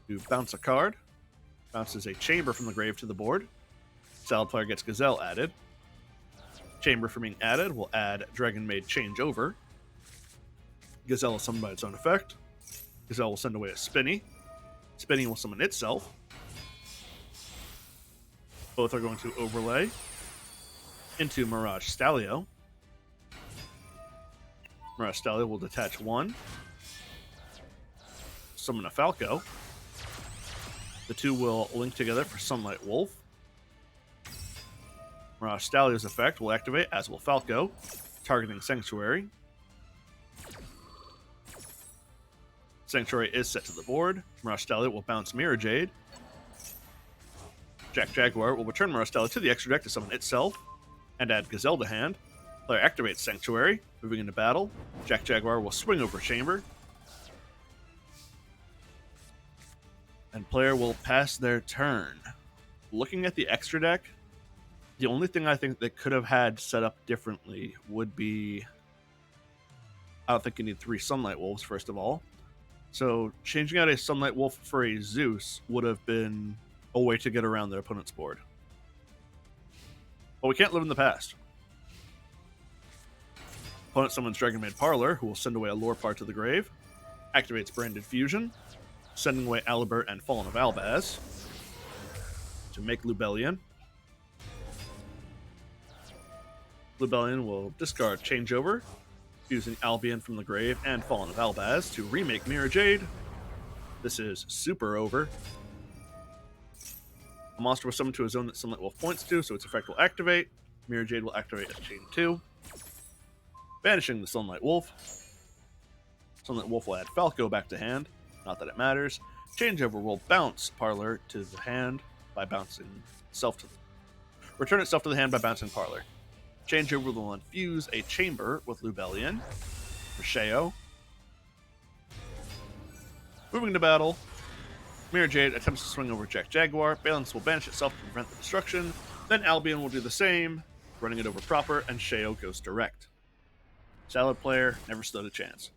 To bounce a card. Bounces a Chamber from the grave to the board. Salad player gets Gazelle added. Chamber for being added will add Dragon Maid Changeover. Gazelle is summoned by its own effect. Gazelle will send away a Spinny. Spinny will summon itself. Both are going to overlay into Mirage Stalio. Mirage Stalio will detach 1. Summon a Falco. The 2 will link together for Sunlight Wolf. Mirage Stalio's effect will activate, as will Falco, targeting Sanctuary. Sanctuary is set to the board. Mirage Stalio will bounce Mirror Jade. Jack Jaguar will return Mirage Stalio to the extra deck to summon itself and add Gazelle to hand. Player activates Sanctuary. Moving into battle, Jack Jaguar will swing over Chamber. And player will pass their turn. Looking at the extra deck, the only thing I think they could have had set up differently would be... I don't think you need 3 Sunlight Wolves, first of all. So changing out a Sunlight Wolf for a Zeus would have been a way to get around their opponent's board. But we can't live in the past. Opponent summons Dragon Maid Parlor, who will send away a Lore Part to the grave. Activates Branded Fusion, sending away Alibert and Fallen of Albaz to make Lubellion. Lubellion will discard Changeover, using Albion from the grave and Fallen of Albaz to remake Mirror Jade. This is super over. A monster was summoned to a zone that Sunlight Wolf points to, so its effect will activate. Mirror Jade will activate at chain 2. Banishing the Sunlight Wolf. Sunlight Wolf will add Falco back to hand. Not that it matters. Changeover will bounce Parlor to the hand by bouncing itself to the... Return itself to the hand by bouncing Parlor. Changeover will infuse a chamber with Lubellion for Sheo. Moving to battle. Mirror Jade attempts to swing over Jack Jaguar. Balance will banish itself to prevent the destruction. Then Albion will do the same, running it over proper, and Sheo goes direct. Salad player never stood a chance.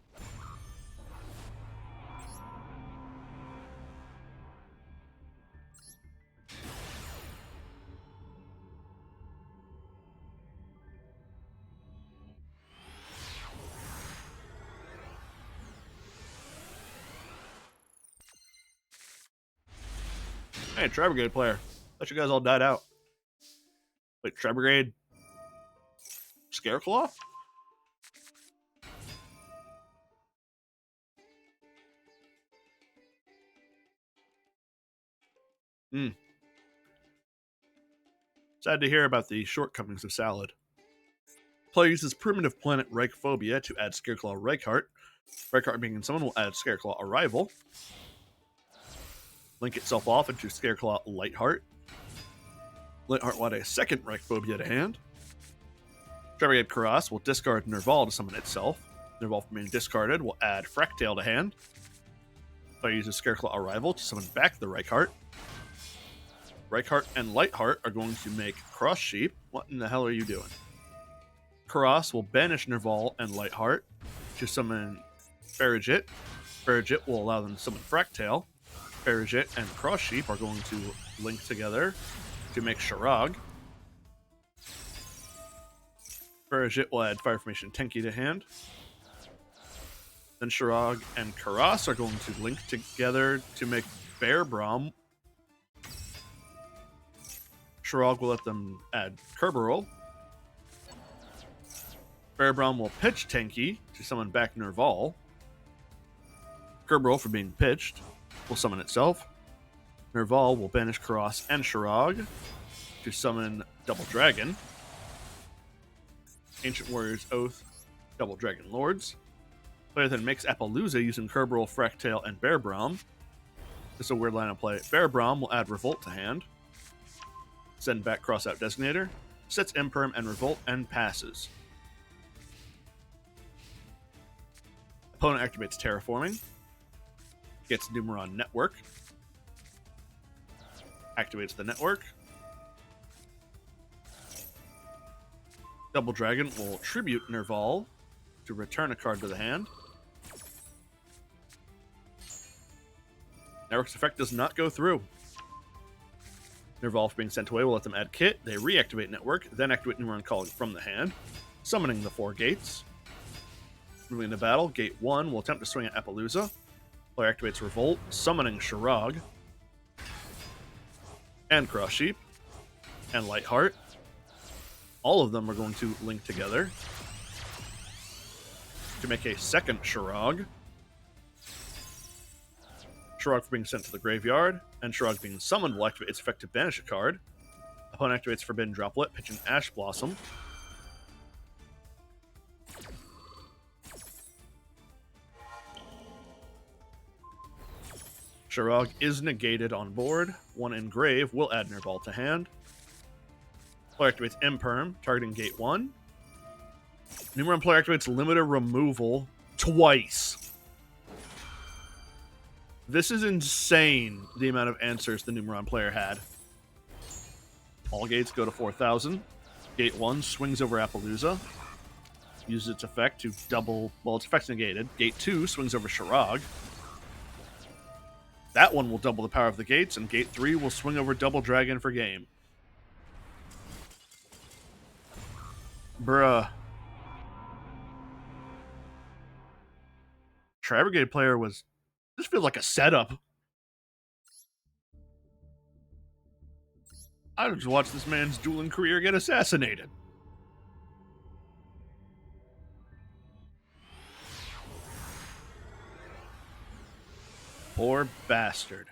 Hey, Tri-Brigade player. Thought you guys all died out. Wait, Tri-Brigade? Scareclaw? Sad to hear about the shortcomings of Salad. Player uses Primitive Planet Reichphobia to add Scareclaw Reichheart. Reichheart being in summon will add Scareclaw Arrival. Link itself off into Scareclaw Lightheart. Lightheart will add a second Reichphobia to hand. Tri-Brigade Karas will discard Nerval to summon itself. Nerval from being discarded will add Fractail to hand. Player uses Scareclaw Arrival to summon back the Reichheart. Reichheart and Lightheart are going to make Cross Sheep. What in the hell are you doing? Karas will banish Nerval and Lightheart to summon Farragut. Farragut will allow them to summon Fractail. Farragut and Cross Sheep are going to link together to make Sharag. Farragut will add Fire Formation Tenki to hand. Then Sharag and Karas are going to link together to make Bear Braum. Sharag will let them add Kerberal. Bear Braum will pitch Tenki to summon back Nerval. Kerberal, for being pitched, will summon itself. Nerval will banish Karas and Sharag to summon Double Dragon. Ancient Warrior's Oath, Double Dragon Lords. Player then makes Appaloosa using Kerberal, Fractail, and Bear Braum. This is a weird line of play. Bear Braum will add Revolt to hand. Send back Crossout Designator. Sets Imperm and Revolt and passes. Opponent activates Terraforming. Gets Numeron Network. Activates the network. Double Dragon will tribute Nerval to return a card to the hand. Network's effect does not go through. Nerval being sent away will let them add Kit. They reactivate Network, then activate Numeron Calling from the hand, summoning the 4 gates. Moving into battle, Gate 1 will attempt to swing at Appaloosa. Player activates Revolt, summoning Sharag, and Cross Sheep, and Lightheart. All of them are going to link together to make a second Sharag. Sharag being sent to the graveyard, and Sharag being summoned will activate its effect to banish a card. Opponent activates Forbidden Droplet, pitching Ash Blossom. Sharag is negated on board. 1 Engrave will add Nerval to hand. Player activates Imperm, targeting Gate 1. Numeron player activates Limited Removal twice. This is insane, the amount of answers the Numeron player had. All gates go to 4,000. Gate 1 swings over Appaloosa. Uses its effect to double... Well, its effect's negated. Gate 2 swings over Sharag. That one will double the power of the gates, and Gate 3 will swing over Double Dragon for game. Bruh. Tri-Brigade player was... This feels like a setup. I just watched this man's dueling career get assassinated. Poor bastard.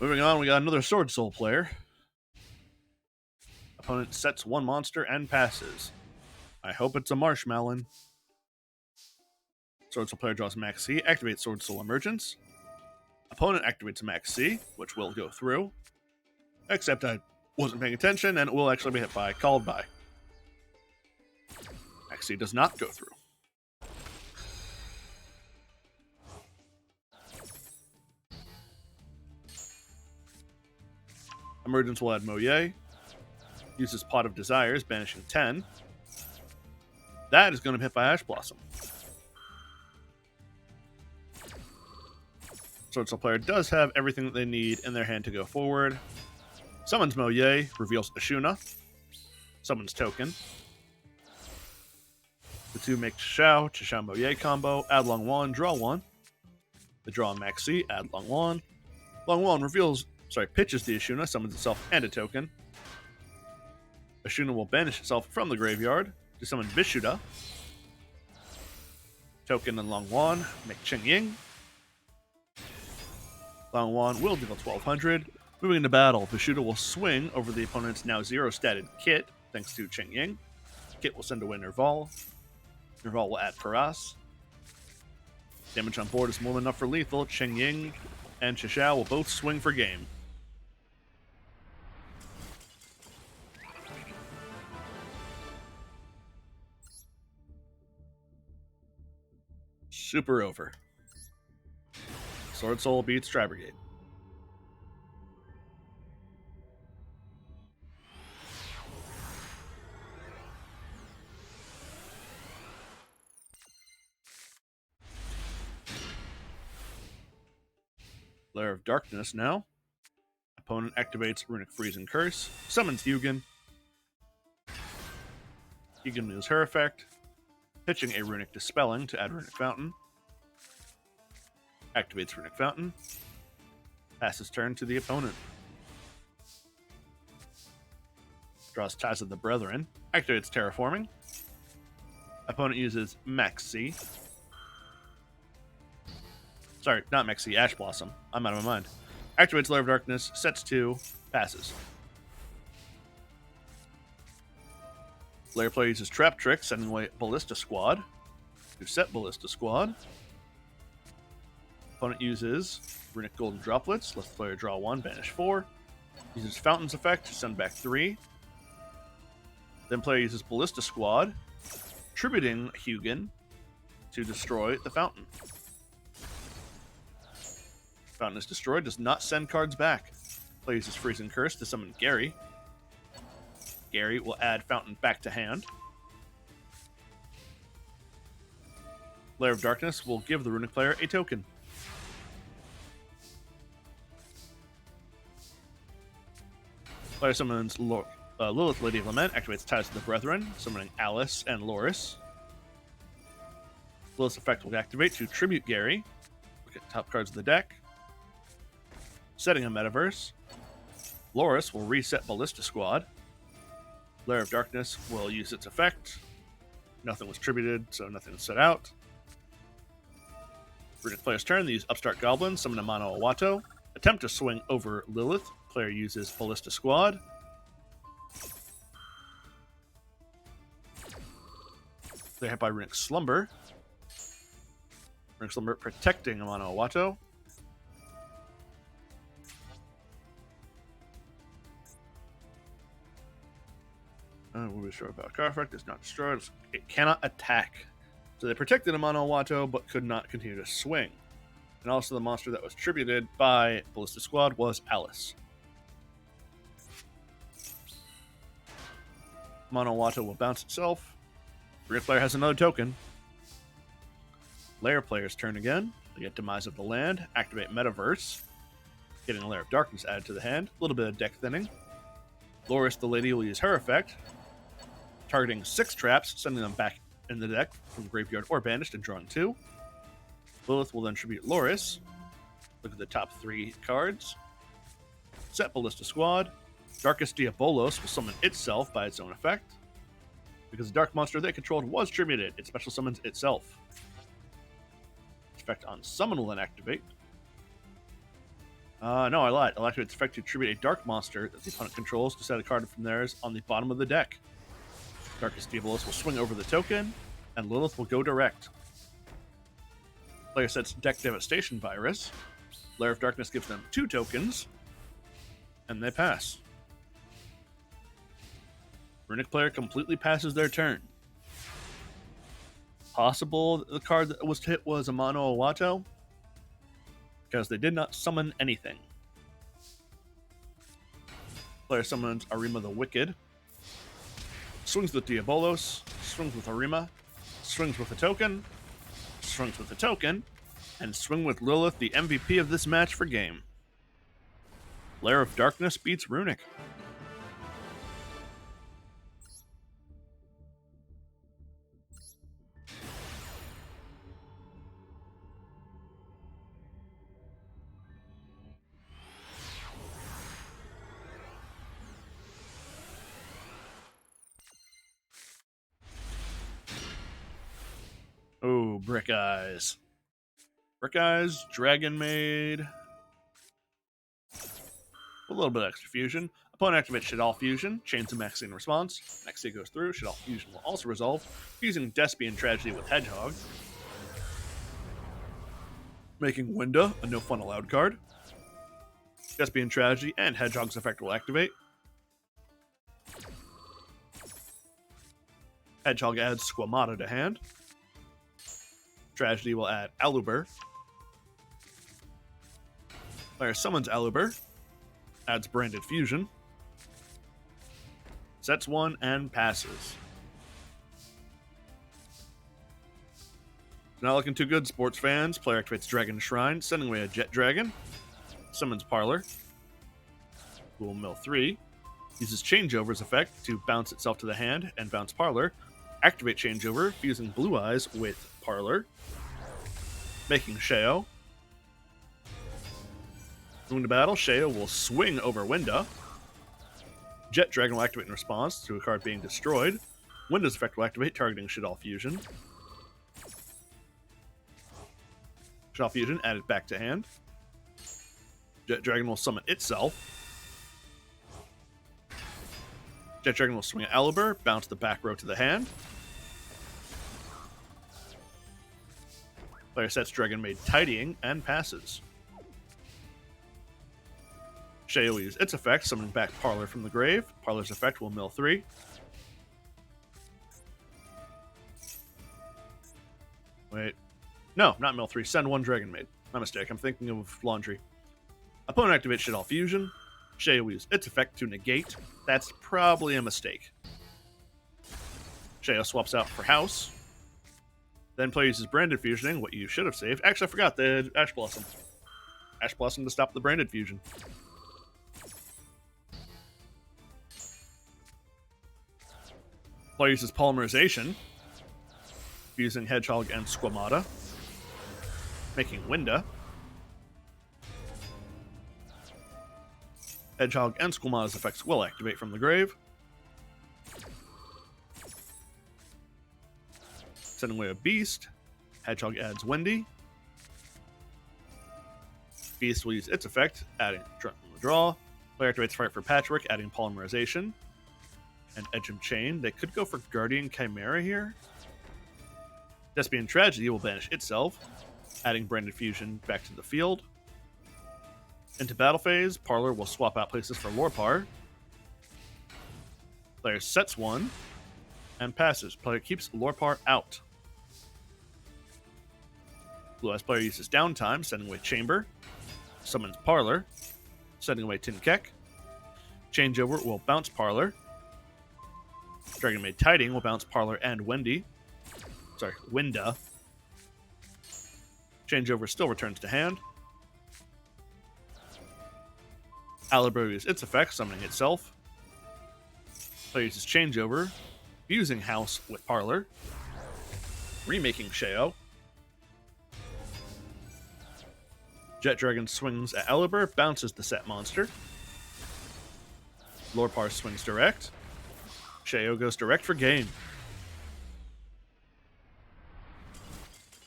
Moving on, we got another Sword Soul player. Opponent sets one monster and passes. I hope it's a Marshmallow. Sword Soul player draws Max C, activates Sword Soul Emergence. Opponent activates Max C, which will go through. Except I wasn't paying attention, and it will actually be hit by Called By. Max C does not go through. Emergence will add Moye. Uses Pot of Desires, banishing 10. That is going to be hit by Ash Blossom. Sword Soul player does have everything that they need in their hand to go forward. Summons Moye, reveals Ashuna. Summons Token. The two make Chishao Moye combo, add Long Wan, draw one. They draw Max C, add Long Wan. Long Wan pitches the Ashuna, summons itself and a token. Ashuna will banish itself from the graveyard to summon Vishuda. Token and Long Wan make Ching Ying. Long Wan will deal 1200. Moving into battle, Vishuda will swing over the opponent's now 0-statted Kit, thanks to Ching Ying. Kit will send away Nerval. Nerval will add Paras. Damage on board is more than enough for lethal. Ching Ying and Chishao will both swing for game. Super over. Sword Soul beats Tri Brigade. Lair of Darkness now. Opponent activates Runic Freeze and Curse. Summons Hugin. Hugin moves her effect. Pitching a Runic Dispelling to add Runic Fountain. Activates Runic Fountain. Passes turn to the opponent. Draws Ties of the Brethren. Activates Terraforming. Opponent uses Max C. Sorry, not Max C, Ash Blossom. I'm out of my mind. Activates Lair of Darkness, sets 2, passes. Lair player uses Trap Trick, sending away Ballista Squad to set Ballista Squad. Opponent uses Runic Golden Droplets, lets the player draw 1, banish 4. Uses Fountain's effect to send back 3. Then player uses Ballista Squad, tributing Hugin to destroy the fountain. Fountain is destroyed, does not send cards back. Player uses Freeze and Curse to summon Gary. Gary will add Fountain back to hand. Lair of Darkness will give the Runic player a token. Player summons Lilith, Lady of Lament, activates Ties of the Brethren, summoning Alice and Loris. Lilith's effect will activate to tribute Gary. Look at the top cards of the deck. Setting a Metaverse. Loris will reset Ballista Squad. Lair of Darkness will use its effect. Nothing was tributed, so nothing was set out. Runic player's turn, they use Upstart Goblin, summon a Mono Awato. Attempt to swing over Lilith. Player uses Ballista Squad. They're hit by Runic Slumber. Runic Slumber protecting a Mono Awato. Will be destroyed by a card effect. It's not destroyed. It cannot attack. So they protected a Mono Awato, but could not continue to swing. And also the monster that was tributed by Ballista Squad was Alice. Mono Awato will bounce itself. Runic player has another token. Lair player's turn again. They get Demise of the Land. Activate Metaverse. Getting a Lair of Darkness added to the hand. A little bit of deck thinning. Loris the Lady will use her effect, targeting 6 traps, sending them back in the deck from graveyard or banished and drawing 2. Lilith will then tribute Loris. Look at the top 3 cards. Set Ballista Squad. Darkest Diabolos will summon itself by its own effect. Because the dark monster they controlled was tributed, it special summons itself. its effect on summon will then activate. No, I lied. It'll activate its effect to tribute a dark monster that the opponent controls to set a card from theirs on the bottom of the deck. Darkest Diabolus will swing over the token, and Lilith will go direct. Player sets Deck Devastation Virus. Lair of Darkness gives them 2 tokens, and they pass. Runic player completely passes their turn. Possible the card that was hit was a Mono Awato, because they did not summon anything. Player summons Arima the Wicked. Swings with Diabolos, swings with Arima, swings with a token, swings with a token, and swing with Lilith, the MVP of this match for game. Lair of Darkness beats Runic. Oh, Brick Eyes. Brick Eyes, Dragon Maid. A little bit of extra fusion. Opponent activates Shaddoll Fusion, chains a Maxi in response. Maxi goes through, Shaddoll Fusion will also resolve, using Despian Tragedy with Hedgehog. Making Winda a no fun allowed card. Despian Tragedy and Hedgehog's effect will activate. Hedgehog adds Squamata to hand. Tragedy will add Aluber. Player summons Aluber. Adds Branded Fusion. Sets 1 and passes. Not looking too good, sports fans. Player activates Dragon Shrine, sending away a Jet Dragon. Summons Parlor. Who will mill 3. Uses Changeover's effect to bounce itself to the hand and bounce Parlor. Activate Changeover, fusing Blue Eyes with Parlor. Making Sheo. Moving to battle, Sheo will swing over Winda. Jet Dragon will activate in response to a card being destroyed. Winda's effect will activate, targeting Shaddoll Fusion. Shaddoll Fusion added back to hand. Jet Dragon will summon itself. Jet Dragon will swing at Aluber, bounce the back row to the hand. Player sets Dragon Maid Tidying and passes. Sheo will use its effect, summoning back Parlor from the grave. Parlor's effect will mill 3. Wait. No, not mill 3. Send 1 Dragon Maid. My mistake. I'm thinking of Laundry. Opponent activates Shaddoll Fusion. Sheo will use its effect to negate. That's probably a mistake. Sheo swaps out for House. Then player uses Branded Fusioning, what you should have saved. Actually, I forgot the Ash Blossom. Ash Blossom to stop the Branded Fusion. Player uses Polymerization, fusing Hedgehog and Squamata, making Winda. Hedgehog and Squamata's effects will activate from the grave. Sending away a Beast. Hedgehog adds Wendy. Beast will use its effect, adding draw. Player activates Fight for Patchwork, adding Polymerization. And Edgem Chain. They could go for Guardian Chimera here. Despian Tragedy will banish itself, adding Branded Fusion back to the field. Into battle phase, Parlor will swap out places for Lorpar. Player sets 1 and passes. Player keeps Lorpar out. Blue Eyes player uses Downtime, sending away Chamber. Summons Parlor, sending away Tinkek. Changeover will bounce Parlor. Dragon Maid Tiding will bounce Parlor and Wendy. Sorry, Winda. Changeover still returns to hand. Aluber uses its effect, summoning itself. Player uses Changeover, fusing House with Parlor. Remaking Sheo. Jet Dragon swings at Aluber, bounces the set monster. Lorpar swings direct. Sheo goes direct for game.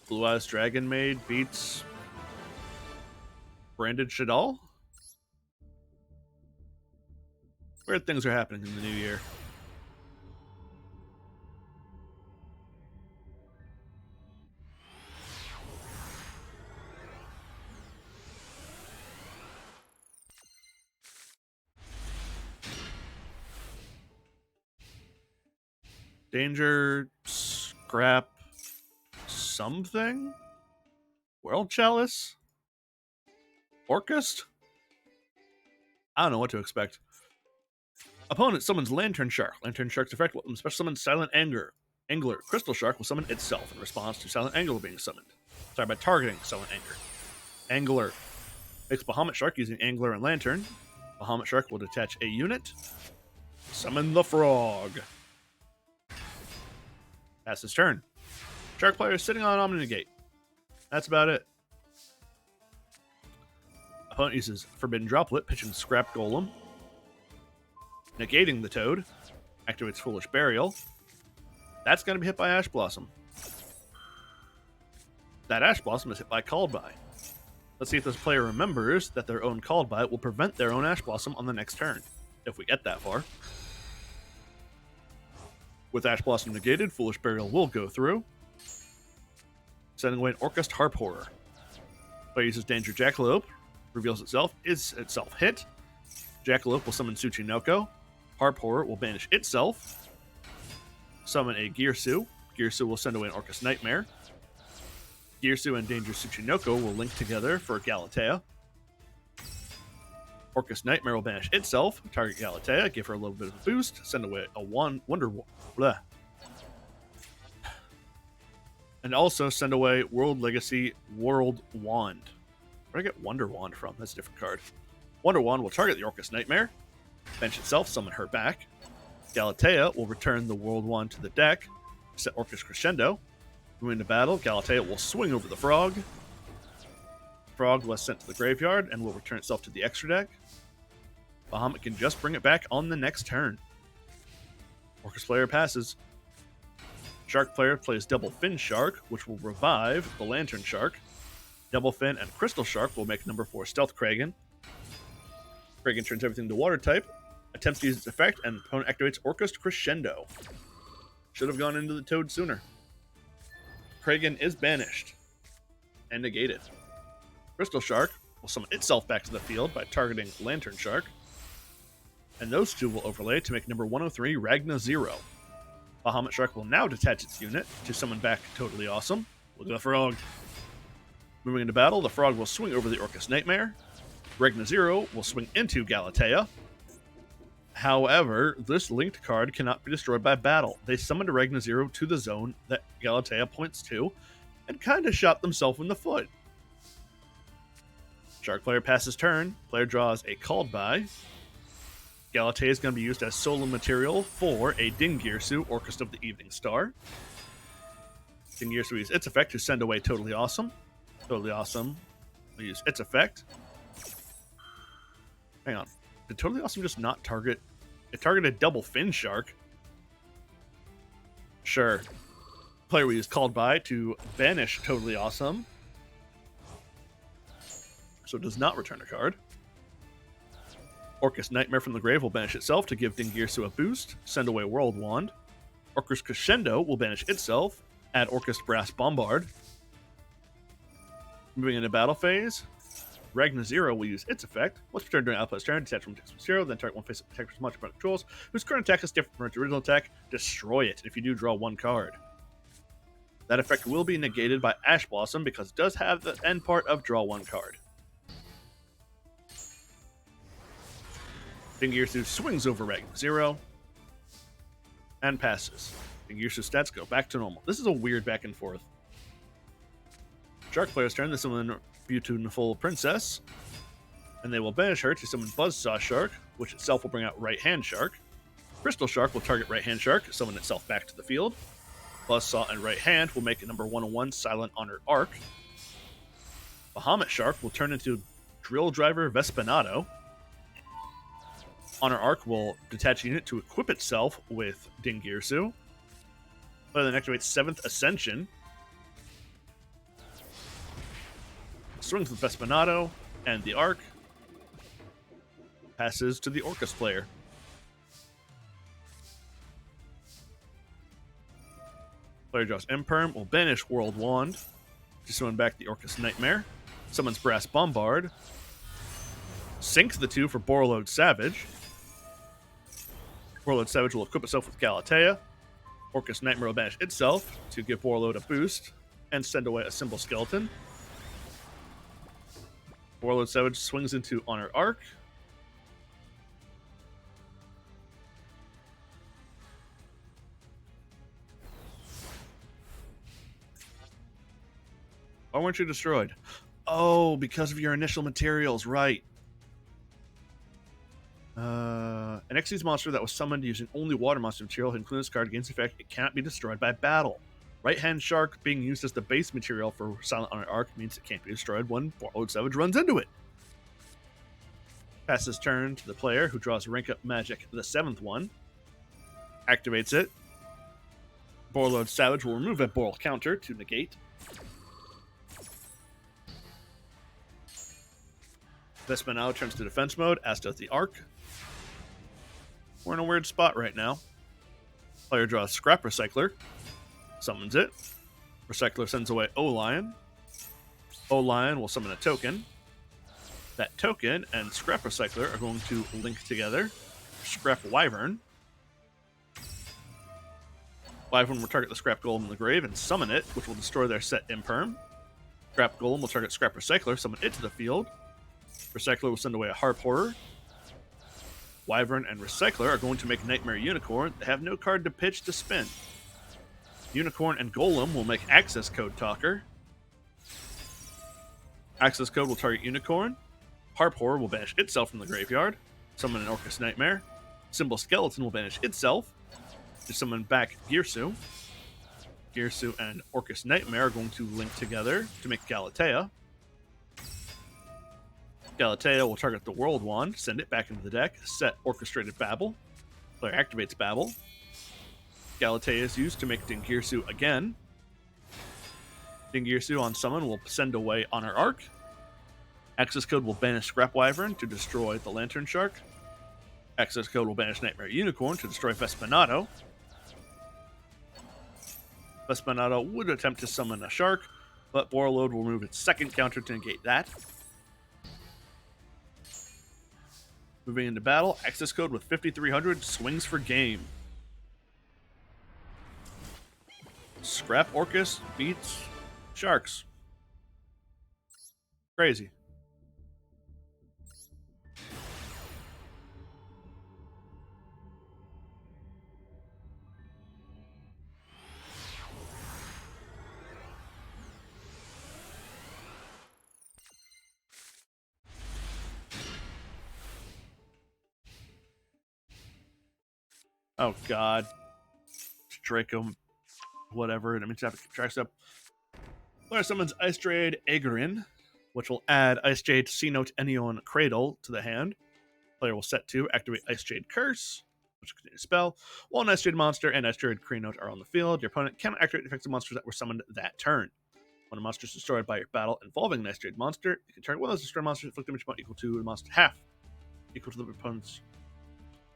Blue Eyes Dragon Maid beats Branded Shadal. Weird things are happening in the new year. Danger, scrap, something? World Chalice? Orcust? I don't know what to expect. Opponent summons Lantern Shark. Lantern Shark's effect will special summon Silent Anger. Angler. Crystal Shark will summon itself in response to Silent Angler being summoned. Sorry, by targeting Silent Anger. Angler. Makes Bahamut Shark using Angler and Lantern. Bahamut Shark will detach a unit. Summon the Frog. Pass his turn. Shark player is sitting on Omni-Negate. That's about it. Opponent uses Forbidden Droplet, pitching Scrap Golem. Negating the Toad. Activates Foolish Burial. That's going to be hit by Ash Blossom. That Ash Blossom is hit by Called By. Let's see if this player remembers that their own Called By will prevent their own Ash Blossom on the next turn, if we get that far. With Ash Blossom negated, Foolish Burial will go through, sending away an Orcust Harp Horror. Player uses Danger Jackalope, reveals itself, is itself hit. Jackalope will summon Tsuchinoko. Harp Horror will banish itself. Summon a Girsu. Girsu will send away an Orcust Nightmare. Girsu and Danger Tsuchinoko will link together for Galatea. Orcust Nightmare will banish itself, target Galatea, give her a little bit of a boost, send away a Wonder blah. And also send away World Legacy World Wand. Where did I get Wonder Wand from? That's a different card. Wonder Wand will target the Orcust Nightmare, bench itself, summon her back. Galatea will return the World Wand to the deck, set Orcust Crescendo. Moving to battle, Galatea will swing over the Frog. Frog was sent to the graveyard and will return itself to the extra deck. Bahamut can just bring it back on the next turn. Orcust player passes. Shark player plays Double Fin Shark, which will revive the Lantern Shark. Double Fin and Crystal Shark will make number 4 Stealth Kragan. Kragan turns everything to Water type, attempts to use its effect, and opponent activates Orcust Crescendo. Should have gone into the Toad sooner. Kragan is banished and negated. Crystal Shark will summon itself back to the field by targeting Lantern Shark. And those two will overlay to make number 103 Ragna 0. Bahamut Shark will now detach its unit to summon back Totally Awesome. Look at the Frog. Moving into battle, the Frog will swing over the Orcust Nightmare. Ragna 0 will swing into Galatea. However, this linked card cannot be destroyed by battle. They summoned Ragna 0 to the zone that Galatea points to and kind of shot themselves in the foot. Shark player passes turn. Player draws a Called By. Galatea is going to be used as solo material for a Dingirsu, Orcust of the Evening Star. Dingirsu uses its effect to send away Totally Awesome. Totally Awesome will use its effect. Hang on. Did Totally Awesome just not target? It targeted Double Fin Shark. Sure. Player will use Called By to banish Totally Awesome. So it does not return a card. Orcust Nightmare from the grave will banish itself to give Dingirsu a boost, send away World Wand. Orcust Crescendo will banish itself, add Orcust Brass Bombard. Moving into battle phase, Ragna 0 will use its effect. Once per turn during outplay's turn, detach from text from 0, then target one face-up attack for much opponent controls, whose current attack is different from its original attack. Destroy it if you do draw one card. That effect will be negated by Ash Blossom because it does have the end part of draw one card. Dingirsu swings over Ragna 0 and passes. Dingirsu's stats go back to normal. This is a weird back and forth. Shark player's turn. They summon Beautiful Princess, and they will banish her to summon Buzzsaw Shark, which itself will bring out Right Hand Shark. Crystal Shark will target Right Hand Shark, summon itself back to the field. Buzzsaw and Right Hand will make it number 101 Silent Honor Arc. Bahamut Shark will turn into Drill Driver Vespinato. Honor Arc will detach a unit to equip itself with Dingirsu. Player then activates 7th Ascension. swings with Vespanado and the Arc. Passes to the Orcus player. Player draws Imperm, will banish World Wand to summon back the Orcus Nightmare. Summons Brass Bombard. Sinks the 2 for Borreload Savage. Borreload Savage will equip itself with Galatea. Orcus Nightmare will banish itself to give Borreload a boost and send away a Symbol Skeleton. Borreload Savage swings into Honor Arc. Why weren't you destroyed? Oh, because of your initial materials, right. An Xyz monster that was summoned using only water monster material, including this card, gains effect, it cannot be destroyed by battle. Right Hand Shark being used as the base material for Silent Honor Arc means it can't be destroyed when Borreload Savage runs into it. Passes turn to the player, who draws Rank Up Magic, the 7th one. Activates it. Borreload Savage will remove a Borrel counter to negate. Vespanado turns to defense mode, as does the Arc. We're in a weird spot right now. Player draws Scrap Recycler. Summons it. Recycler sends away O-Lion. O-Lion will summon a token. That token and Scrap Recycler are going to link together. Scrap Wyvern. Wyvern will target the Scrap Golem in the grave and summon it, which will destroy their set Imperm. Scrap Golem will target Scrap Recycler, summon it to the field. Recycler will send away a Harp Horror. Wyvern and Recycler are going to make Nightmare Unicorn. They have no card to pitch to spin. Unicorn and Golem will make Access Code Talker. Access Code will target Unicorn. Harp Horror will banish itself from the graveyard. Summon an Orcus Nightmare. Symbol Skeleton will banish itself to summon back Girsu. Girsu and Orcus Nightmare are going to link together to make Galatea. Galatea will target the World Wand, send it back into the deck, set Orchestrated Babel. Player activates Babel. Galatea is used to make Dingirsu again. Dingirsu on summon will send away Honor Arc. Access Code will banish Scrap Wyvern to destroy the Lantern Shark. Access Code will banish Nightmare Unicorn to destroy Vespanado. Vespanado would attempt to summon a shark, but Borreload will remove its second counter to negate that. Moving into battle, Access Code with 5300 swings for game. Scrap Orcus beats Sharks. Crazy. Oh god. Draco, whatever. It means I have to keep tracks up. Player summons Ice Jade Aegerin, which will add Ice Jade C-Note Enion Cradle to the hand. Player will set to activate Ice Jade Curse, which can a spell. While an Ice Jade monster and Ice Jade Krenote are on the field, your opponent cannot activate effects of monsters that were summoned that turn. When a monster is destroyed by your battle involving an Ice Jade monster, you can target one of those destroyed monsters, inflict damage amount equal to the monster half, equal to the opponent's.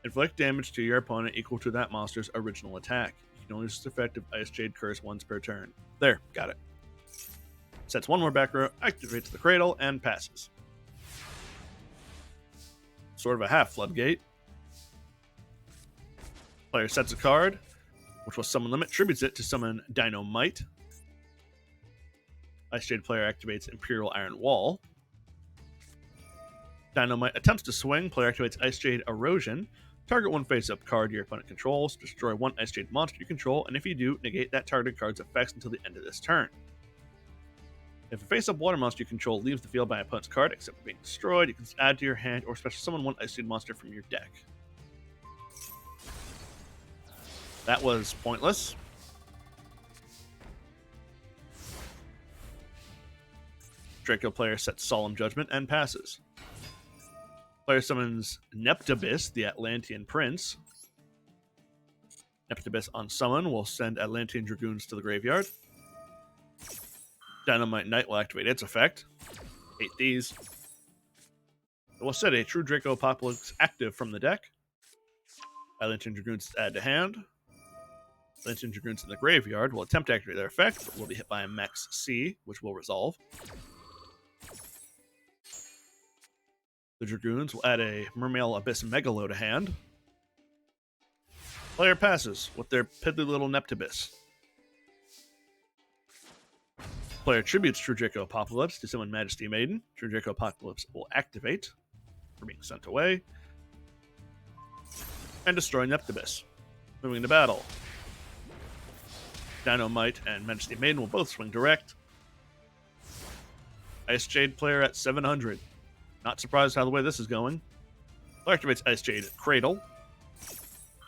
Inflict damage to your opponent equal to that monster's original attack. You can only use this effect of Ice Jade Curse once per turn. There, got it. Sets one more back row, activates the Cradle, and passes. Sort of a half Floodgate. Player sets a card, which will summon limit, tributes it to summon Dynamite. Ice Jade player activates Imperial Iron Wall. Dynamite attempts to swing, player activates Ice Jade Erosion. Target one face-up card your opponent controls, destroy one Ice Jade monster you control, and if you do, negate that targeted card's effects until the end of this turn. If a face-up water monster you control leaves the field by an opponent's card, except for being destroyed, you can add to your hand or special summon one Ice Jade monster from your deck. That was pointless. Draco player sets Solemn Judgment and passes. Player summons Neptibus, the Atlantean Prince. Neptibus on summon will send Atlantean Dragoons to the graveyard. Dynamite Knight will activate its effect. Hate these. We'll set a True Draco Apocalypse active from the deck. Lantern Dragoons add to hand. Lantern Dragoons in the graveyard will attempt to activate their effect, but will be hit by a Max C, which will resolve. The Dragoons will add a Mermail Abyss Megalo to hand. Player passes with their piddly little Neptibus. Player tributes True Draco Apocalypse to summon Majesty Maiden. True Draco Apocalypse will activate for being sent away and destroy Neptibus. Moving to battle. Dynamite and Majesty Maiden will both swing direct. Ice Jade player at 700. Not surprised how the way this is going. Player activates Ice Jade Cradle.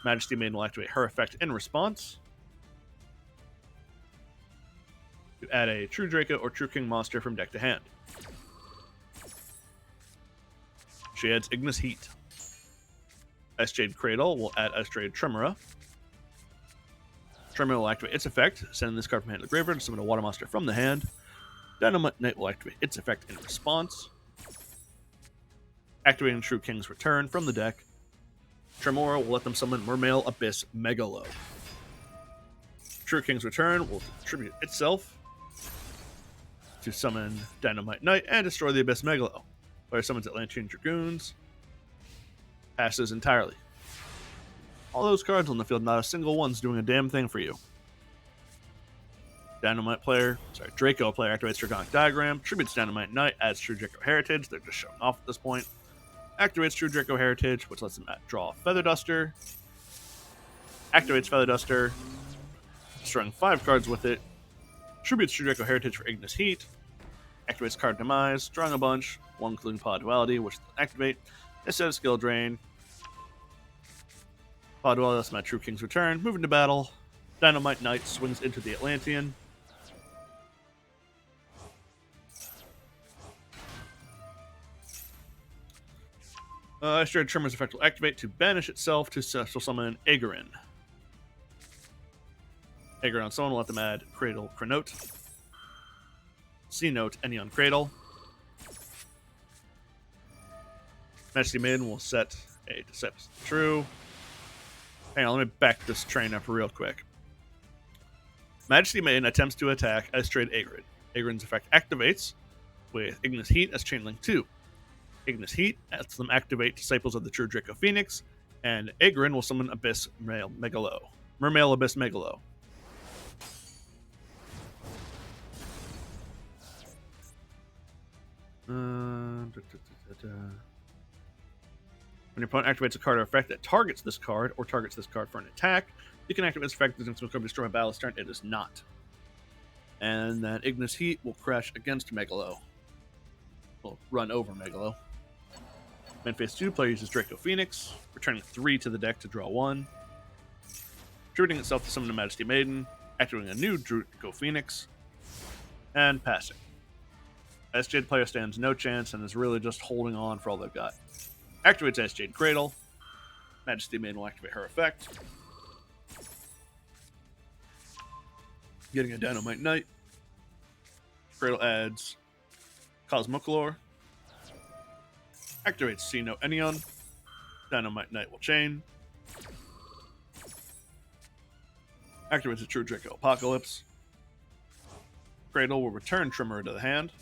Majesty Maiden will activate her effect in response. To add a True Draco or True King monster from deck to hand. She adds Ignis Heat. Ice Jade Cradle will add Ice Jade Tremora. Tremor will activate its effect, sending this card from hand to the graveyard to summon a water monster from the hand. Dynamite Knight will activate its effect in response. Activating True King's Return from the deck. Tremora will let them summon Mermail Abyss Megalo. True King's Return will contribute itself to summon Dynamite Knight and destroy the Abyss Megalo. Player summons Atlantean Dragoons. Passes entirely. All those cards on the field, not a single one's doing a damn thing for you. Draco player activates Dragonic Diagram, tributes Dynamite Knight, adds True Draco Heritage, they're just showing off at this point. Activates True Draco Heritage, which lets them draw Feather Duster. Activates Feather Duster, destroying 5 cards with it. Tributes True Draco Heritage for Ignis Heat. Activates Card Demise, drawing a bunch, one including Pod Duality, which will activate. Instead of Skill Drain. Pod Duality lets my True King's Return. Moving to battle. Dynamite Knight swings into the Atlantean. Ice Jade Tremor's effect will activate to banish itself to special summon Aegorin. Aegorin on someone will let them add Cradle Cronote. C-Note any on Cradle. Majesty Maiden will set a Deception True. Hang on, let me back this train up real quick. Majesty Maiden attempts to attack Ice Jade Aegorin. Aegorin's effect activates with Ignis Heat as Chainlink 2. Ignis Heat lets them activate Disciples of the True Draco Phoenix, and Aegorin will summon Abyss Megalo. Mermail Abyss Megalo. When your opponent activates a card or effect that targets this card or targets this card for an attack, you can activate this effect that is going to destroy a battle's turn. It is not. And then Ignis Heat will crash against Megalo. Will run over Megalo. Main phase 2, player uses Draco Phoenix, returning 3 to the deck to draw 1. Attributing itself to summon a Majesty Maiden, activating a new Draco Phoenix, and passing. Ice Jade player stands no chance and is really just holding on for all they've got. Activates Ice Jade Cradle. Majesty Maiden will activate her effect. Getting a Dynamite Knight. Cradle adds Cosmoclore. Activates C-Note Enion. Dynamite Knight will chain. Activates a True Draco Apocalypse. Cradle will return Tremor to the hand.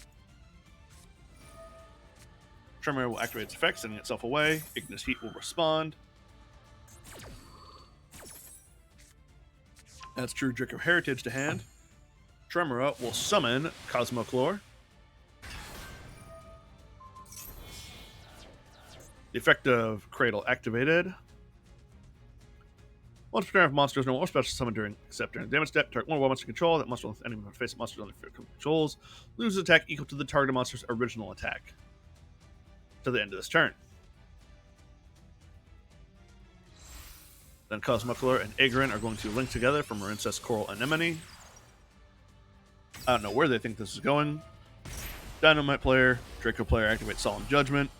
Tremor will activate its effect, sending itself away. Ignis Heat will respond. Adds True Draco Heritage to hand. Tremora will summon Cosmoclore. The effect of Cradle activated. Once per turn, if monsters no more special summon except during the damage step, target one monster control that monster with any face monsters on their controls loses attack equal to the target monster's original attack to the end of this turn. Then Cosmoclore and Aegorin are going to link together from Marincess Coral Anemone. I don't know where they think this is going. Dynamite player, Draco player activates Solemn Judgment.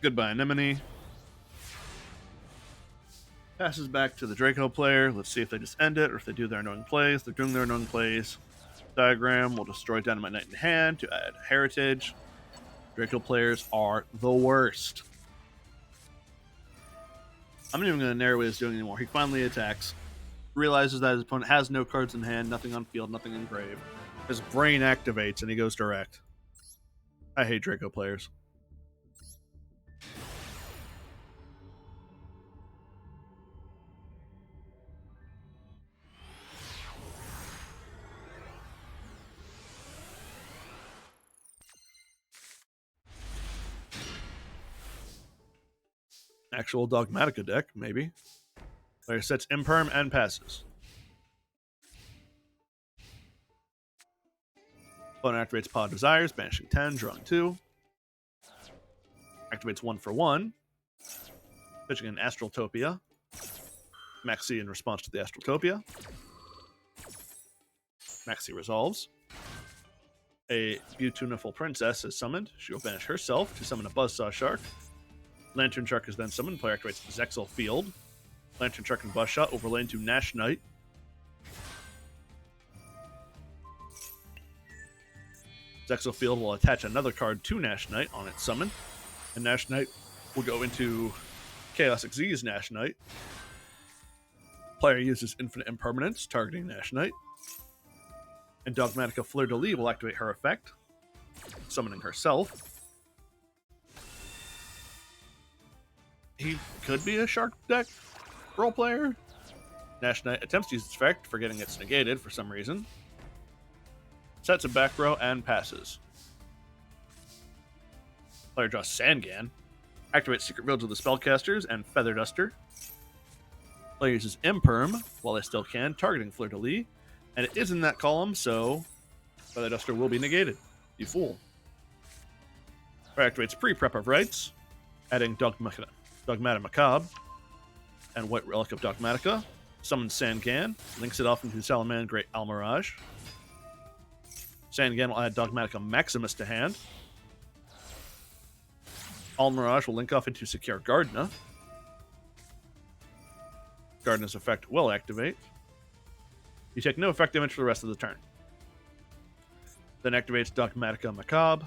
Goodbye Anemone. Passes back to the Draco player. Let's see if they just end it or if they do their annoying plays. They're doing their annoying plays. Diagram will destroy Dynamite Knight in hand to add Heritage. Draco players are the worst. I'm not even going to narrate what he's doing anymore. He finally attacks, realizes that his opponent has no cards in hand, nothing on field, nothing in grave. His brain activates and he goes direct. I hate Draco players. Actual Dogmatica deck, maybe. Player sets Imperm and passes. Opponent activates Pod Desires, banishing 10, drawing 2. Activates 1 for 1. Pitching an Astraltopia. Maxi in response to the Astraltopia. Maxi resolves. A Beautiful Princess is summoned. She will banish herself to summon a Buzzsaw Shark. Lantern Shark is then summoned. Player activates Zexal Field. Lantern Shark and Buzzshot overlay into Nash Knight. Zexal Field will attach another card to Nash Knight on its summon. And Nash Knight will go into Chaos Xyz Nash Knight. Player uses Infinite Impermanence, targeting Nash Knight. And Dogmatica Fleur-de-Lis will activate her effect, summoning herself. He could be a Shark deck role player. Nash Knight attempts to use its effect, forgetting it's negated for some reason. Sets a back row and passes. Player draws Sangan. Activates Secret Village of the Spellcasters and Feather Duster. Player uses Imperm while they still can, targeting Fleur-de-Lis. And it is in that column, so Feather Duster will be negated. You fool. Player activates Pre-Prep of Rights, adding Dogmatic Macabre and White Relic of Dogmatica. Summons Sangan, links it off into Salaman Great Almirage. Sangan will add Dogmatica Maximus to hand. Almirage will link off into Secure Gardena. Gardena's effect will activate. You take no effect damage for the rest of the turn. Then activates Dogmatica Macabre.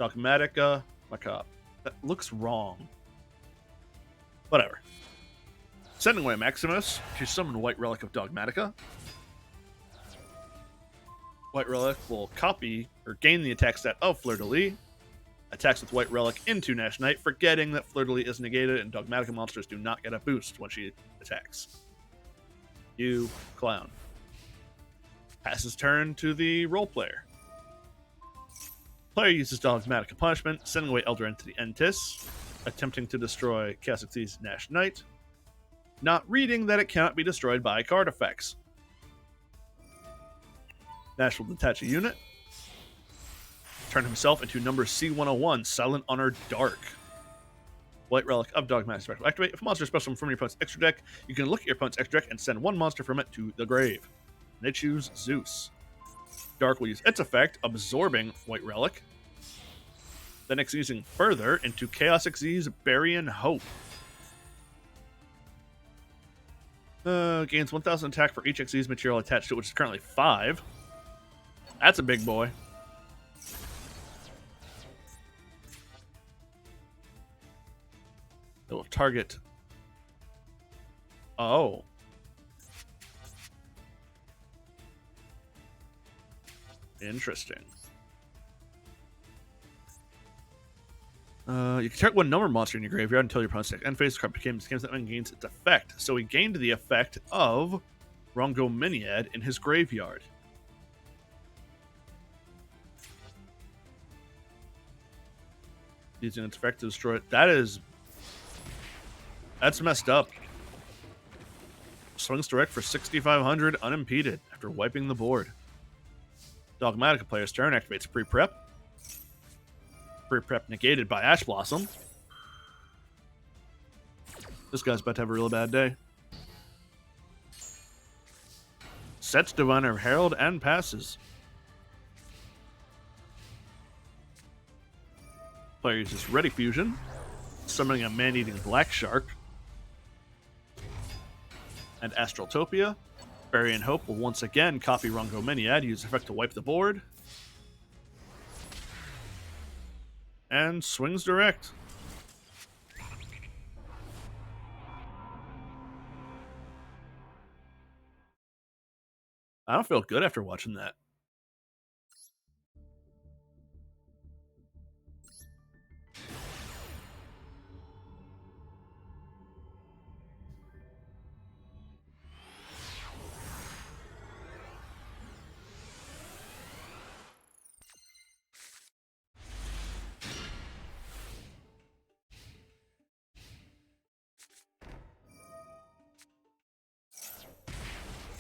Dogmatica Macabre. That looks wrong. Whatever. Sending away Maximus to summon White Relic of Dogmatica. White Relic will copy or gain the attack stat of Fleur-de-Lis. Attacks with White Relic into Nash Knight, forgetting that Fleur-de-Lis is negated and Dogmatica monsters do not get a boost when she attacks. You clown. Passes turn to the role player. Player uses Dogmatica Punishment, sending away Elder Entity Entis, attempting to destroy Chaos Xyz Nash Knight, not reading that it cannot be destroyed by card effects. Nash will detach a unit, turn himself into number C101, Silent Honor Dark. White Relic of Dogmatic Spectral activate. If a monster is special from your opponent's extra deck, you can look at your opponent's extra deck and send one monster from it to the grave. And they choose Zeus. Dark will use its effect, absorbing White Relic, then using further into Chaos Xyz Burying Hope. Gains 1,000 attack for each Xyz material attached to it, which is currently 5. That's a big boy. It will target. Oh. Interesting. You can target one number monster in your graveyard until your opponent's deck end phase. The card becomes that and gains its effect. So he gained the effect of Rongominiad in his graveyard. Using its effect to destroy it. That's messed up. Swings direct for 6,500 unimpeded after wiping the board. Dogmatica player's turn activates Pre-Prep. Pre-Prep negated by Ash Blossom. This guy's about to have a real bad day. Sets Diviner Herald and passes. Player uses Ready Fusion, summoning a man-eating black shark, and Astraltopia, Bury and Hope will once again copy Rongo Miniad, use effect to wipe the board. And swings direct. I don't feel good after watching that.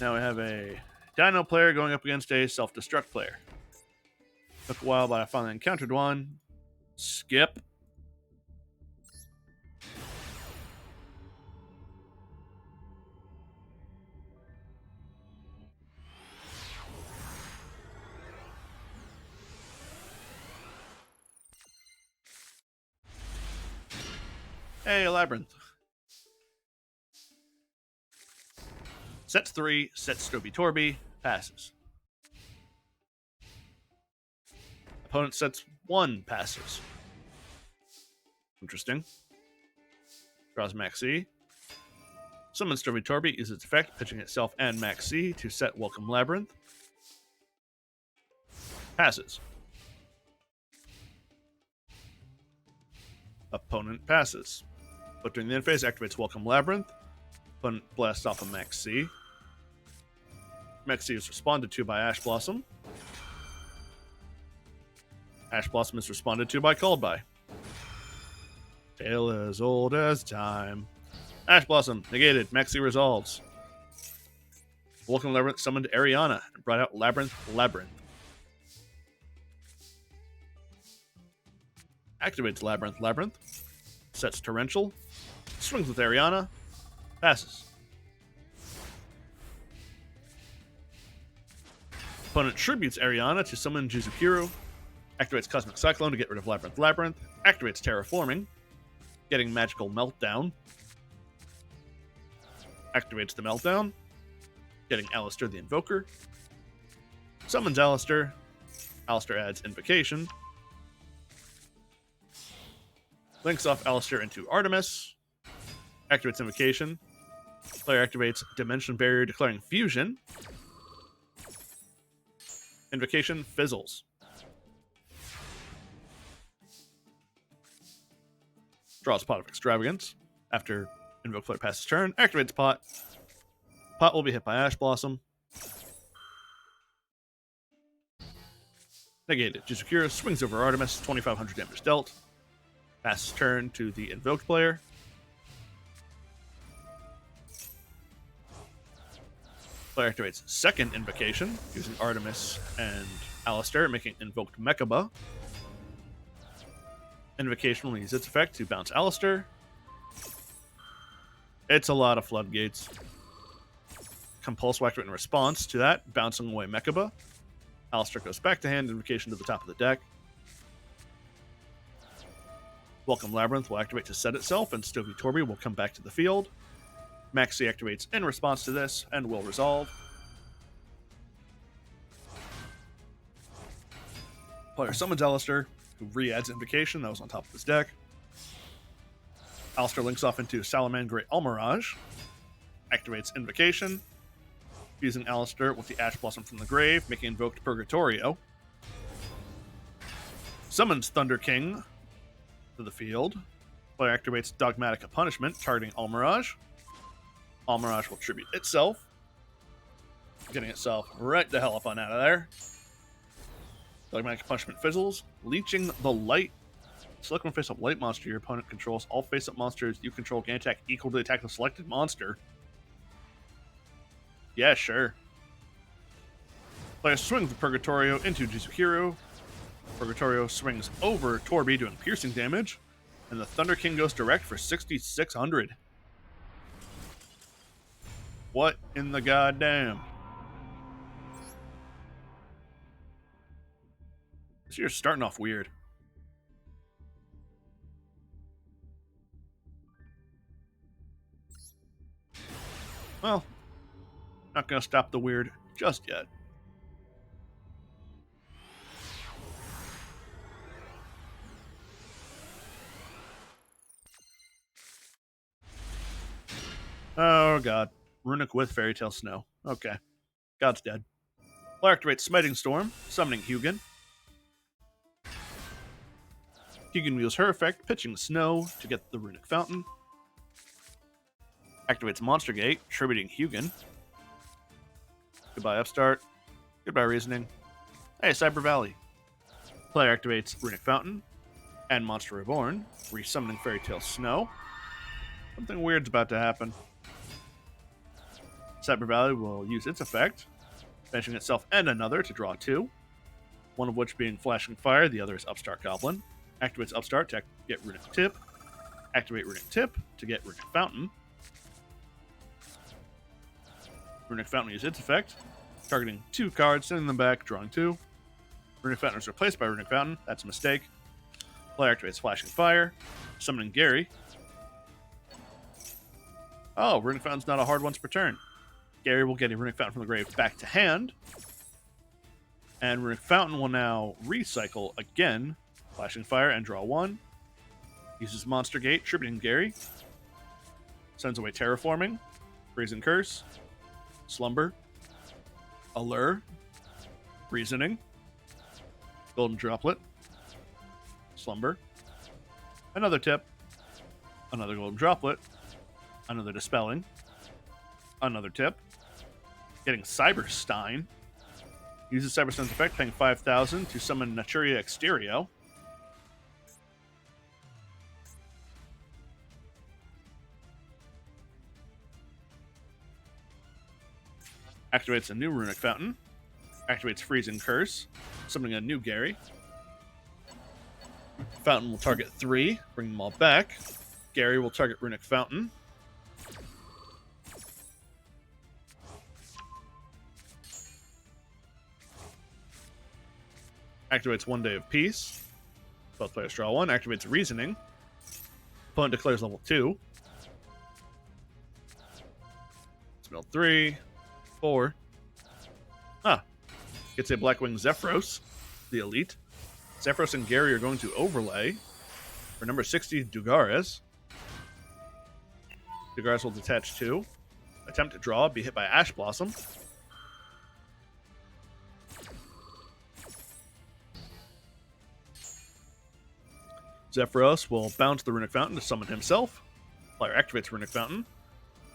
Now we have a Dino player going up against a self-destruct player. Took a while, but I finally encountered one. Skip. Hey, a Labyrinth. Sets 3, sets Stoby Torby, passes. Opponent sets 1, passes. Interesting. Draws Maxi. Summons Stoby Torby, uses its effect, pitching itself and Maxi to set Welcome Labyrinth. Passes. Opponent passes. But during the end phase, activates Welcome Labyrinth. Opponent blasts off a Maxi. Maxi is responded to by Ash Blossom. Ash Blossom is responded to by Called By. Tale as old as time. Ash Blossom negated. Maxi resolves. Welcome Labyrinth summoned Ariana and brought out Labyrinth. Activates Labyrinth. Sets Torrential. Swings with Ariana. Passes. Opponent tributes Ariana to summon Jizukiru. Activates Cosmic Cyclone to get rid of Labyrinth. Activates Terraforming, getting Magical Meltdown. Activates the Meltdown, getting Alistair the Invoker. Summons Alistair. Alistair adds Invocation. Links off Alistair into Artemis. Activates Invocation. Player activates Dimension Barrier, declaring Fusion. Invocation fizzles. Draws Pot of Extravagance. After Invoke player passes turn, activates Pot. Pot will be hit by Ash Blossom. Negated. Jizukira swings over Artemis, 2,500 damage dealt. Passes turn to the invoked player. Player activates second Invocation, using Artemis and Alistair, making invoked Mechaba. Invocation will use its effect to bounce Alistair. It's a lot of floodgates. Compulse will activate in response to that, bouncing away Mechaba. Alistair goes back to hand, Invocation to the top of the deck. Welcome Labyrinth will activate to set itself, and Stoby Torby will come back to the field. Maxi activates in response to this, and will resolve. Player summons Alistair, who re-adds Invocation that was on top of his deck. Alistair links off into Salamangreat Almirage. Activates Invocation, fusing Alistair with the Ash Blossom from the grave, making invoked Purgatorio. Summons Thunder King to the field. Player activates Dogmatic Punishment, targeting Almirage. Almirage will tribute itself, getting itself right the hell up on out of there. Dogmatic Punishment fizzles, leeching the light. Select one face-up light monster your opponent controls. All face-up monsters you control gain attack equal to the attack of the selected monster. Yeah, sure. Player swings the Purgatorio into Jizukiru. Purgatorio swings over Torby, doing piercing damage. And the Thunder King goes direct for 6,600. What in the goddamn? This year's starting off weird. Well, Not gonna stop the weird just yet. Oh god. Runic with Fairy Tale Snow. Okay. God's dead. Player activates Smiting Storm, summoning Hugin. Hugin wields her effect, pitching Snow to get the Runic Fountain. Activates Monster Gate, tributing Hugin. Goodbye Upstart. Goodbye Reasoning. Hey, Cyber Valley. Player activates Runic Fountain and Monster Reborn, resummoning Fairy Tale Snow. Something weird's about to happen. Cyber Valley will use its effect, banishing itself and another to draw 2, one of which being Flashing Fire, the other is Upstart Goblin. Activates Upstart to get Runic Tip. Activate Runic Tip to get Runic Fountain. Runic Fountain uses its effect, targeting 2 cards, sending them back, drawing 2. Runic Fountain is replaced by Runic Fountain. That's a mistake. Player activates Flashing Fire, summoning Gary. Oh, Runic Fountain's not a hard once per turn. Gary will get a Runic Fountain from the grave back to hand. And Runic Fountain will now recycle again, Flashing Fire and draw 1. Uses Monster Gate, tributing Gary. Sends away Terraforming, Brazen Curse, Slumber, Allure, Reasoning, Golden Droplet, Slumber, another Tip, another Golden Droplet, another Dispelling, another Tip, getting Cyberstein. Uses Cyberstein's effect, paying 5,000 to summon Naturia Exterio. Activates a new Runic Fountain. Activates Freezing Curse, summoning a new Gary. Fountain will target 3, bring them all back. Gary will target Runic Fountain. Activates One Day of Peace. Both players draw 1. Activates Reasoning. Opponent declares level 2. Spell 3, 4. Gets a Blackwing Zephyros, the elite. Zephyros and Gary are going to overlay for number 60, Dugares. Dugares will detach 2. Attempt to draw, be hit by Ash Blossom. Zephyros will bounce the Runic Fountain to summon himself. Player activates Runic Fountain.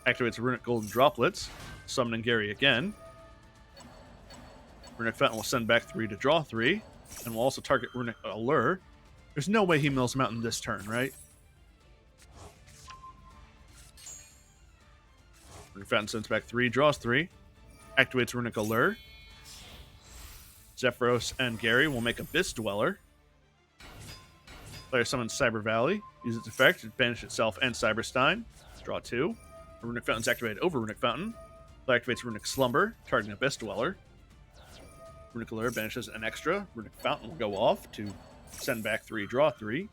Activates Runic Golden Droplets, summoning Gary again. Runic Fountain will send back 3 to draw 3, and will also target Runic Allure. There's no way he mills Mountain this turn, right? Runic Fountain sends back 3, draws 3, activates Runic Allure. Zephyros and Gary will make Abyss Dweller. Player summons Cyber Valley, uses its effect to banish itself and Cyberstein. Draw 2. Runic Fountain's activated over Runic Fountain. Player activates Runic Slumber, targeting Abyss Dweller. Runic Allure banishes an extra. Runic Fountain will go off to send back 3, draw 3.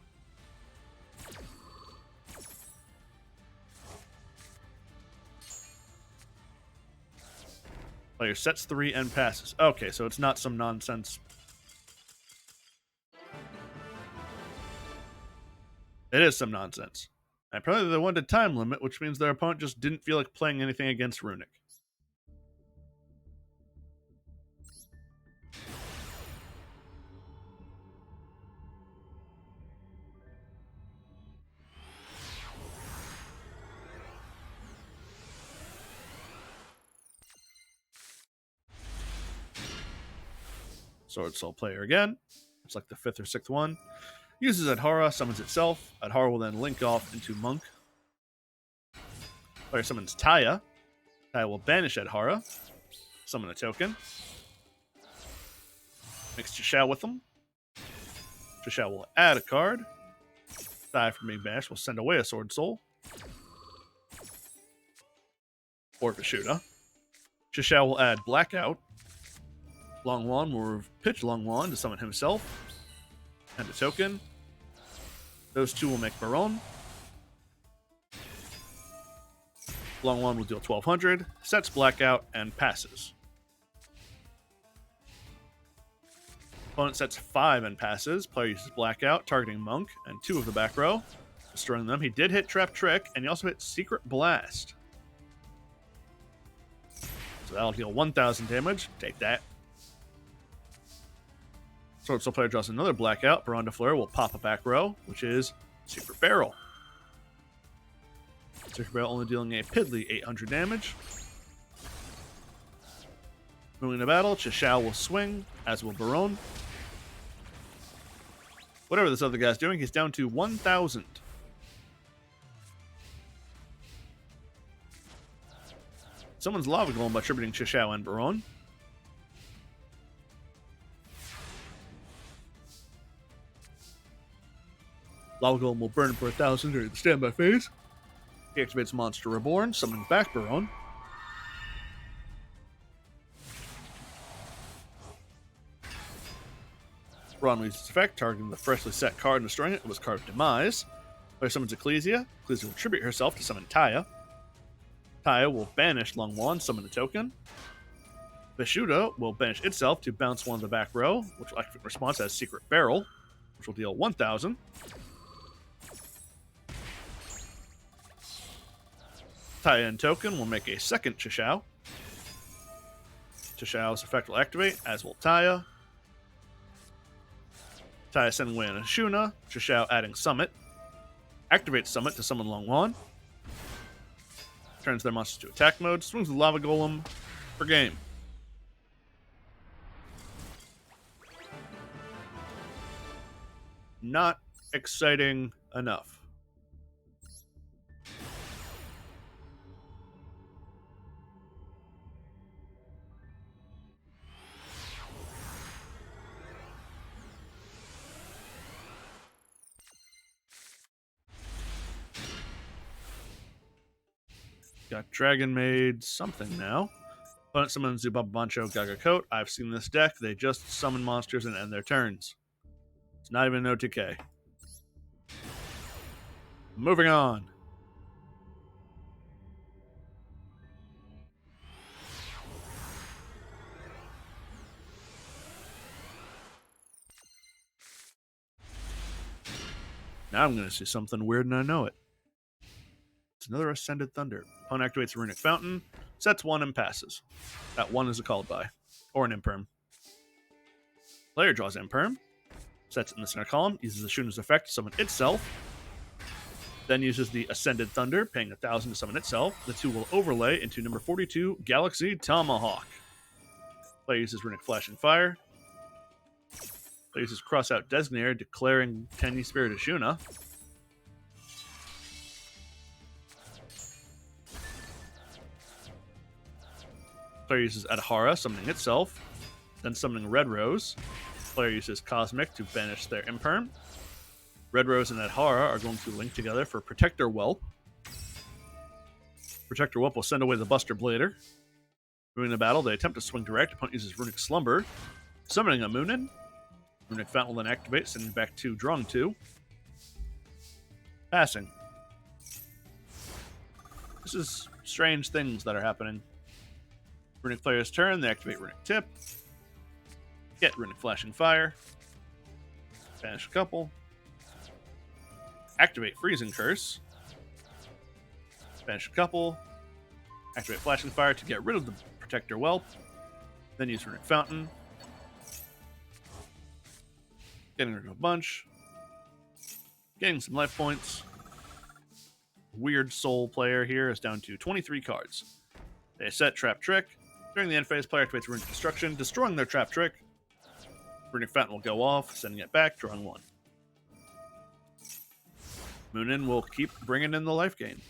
Player sets 3 and passes. Okay, so it's not some nonsense. It is some nonsense. And probably they wanted a time limit, which means their opponent just didn't feel like playing anything against Runic. Sword Soul player again. It's like the 5th or 6th one. Uses Adhara, summons itself. Adhara will then link off into Monk. Player summons Taya. Taya will banish Adhara. Summon a token. Mix Chishao with them. Chishao will add a card. Die from being banished will send away a Sword Soul. Or Vishuda. Chishao will add Blackout. Long Juan will pitch Long Juan to summon himself. And a token. Those 2 will make Baron. Long one will deal 1200, sets Blackout, and passes. Opponent sets 5 and passes. Player uses Blackout, targeting Monk and 2 of the back row, destroying them. He did hit Trap Trick, and he also hit Secret Blast. So that'll deal 1000 damage. Take that. Sword Soul player draws another Blackout. Baron de Fleur will pop a back row, which is Secret Barrel. Secret Barrel only dealing a piddly 800 damage. Moving to battle, Chishao will swing, as will Baron. Whatever this other guy's doing, he's down to 1000. Someone's Lava Golem by tributing Chishao and Baron. Lava Golem will burn for 1000 during the standby phase. He activates Monster Reborn, summoning back Baron. Baron loses its effect, targeting the freshly set card and destroying it. It was Card of Demise. Player summons Ecclesia. Ecclesia will tribute herself to summon Taya. Taya will banish Longwall and summon a token. Vishuda will banish itself to bounce one of the back row, which will activate response as Secret Barrel, which will deal 1000. Taya and token will make a second Chishao. Chishao's effect will activate, as will Taya. Taya sending away an Ashuna. Chishao adding Summit. Activates Summit to summon Longwan. Turns their monsters to attack mode. Swings the Lava Golem for game. Not exciting enough. Got Dragon Maid something now. Opponent summons Zubaba Bancho Gaga Coat. I've seen this deck. They just summon monsters and end their turns. It's not even an OTK. Moving on. Now I'm going to see something weird and I know it. It's another Ascended Thunder. Opponent activates a Runic Fountain, sets 1 and passes. That 1 is a called by, or an Imperm. Player draws Imperm, sets it in the center column, uses the Ashuna's effect to summon itself, then uses the Ascended Thunder, paying 1000 to summon itself. The 2 will overlay into number 42, Galaxy Tomahawk. Player uses Runic Flashing Fire. Player uses Crossout Designator, declaring Tenyi Spirit Ashuna. Player uses Adhara, summoning itself, then summoning Red Rose. Player uses Cosmic to banish their Imperm. Red Rose and Adhara are going to link together for Protector Whelp. Protector Whelp will send away the Buster Blader. Moving to battle, they attempt to swing direct. Opponent uses Runic Slumber, summoning a Moonin. Runic Fountain will then activate, sending back 2, drawing 2. Passing. This is strange things that are happening. Runic player's turn, they activate Runic Tip. Get Runic Flashing Fire. Banish a couple. Activate Freezing Curse. Banish a couple. Activate Flashing Fire to get rid of the Protector Whelp. Then use Runic Fountain. Getting rid of a bunch. Getting some life points. Weird Soul player here is down to 23 cards. They set Trap Trick. During the end phase, player activates Runic Destruction, destroying their Trap Trick. Runic Fountain will go off, sending it back, drawing 1. Moonin will keep bringing in the life gain.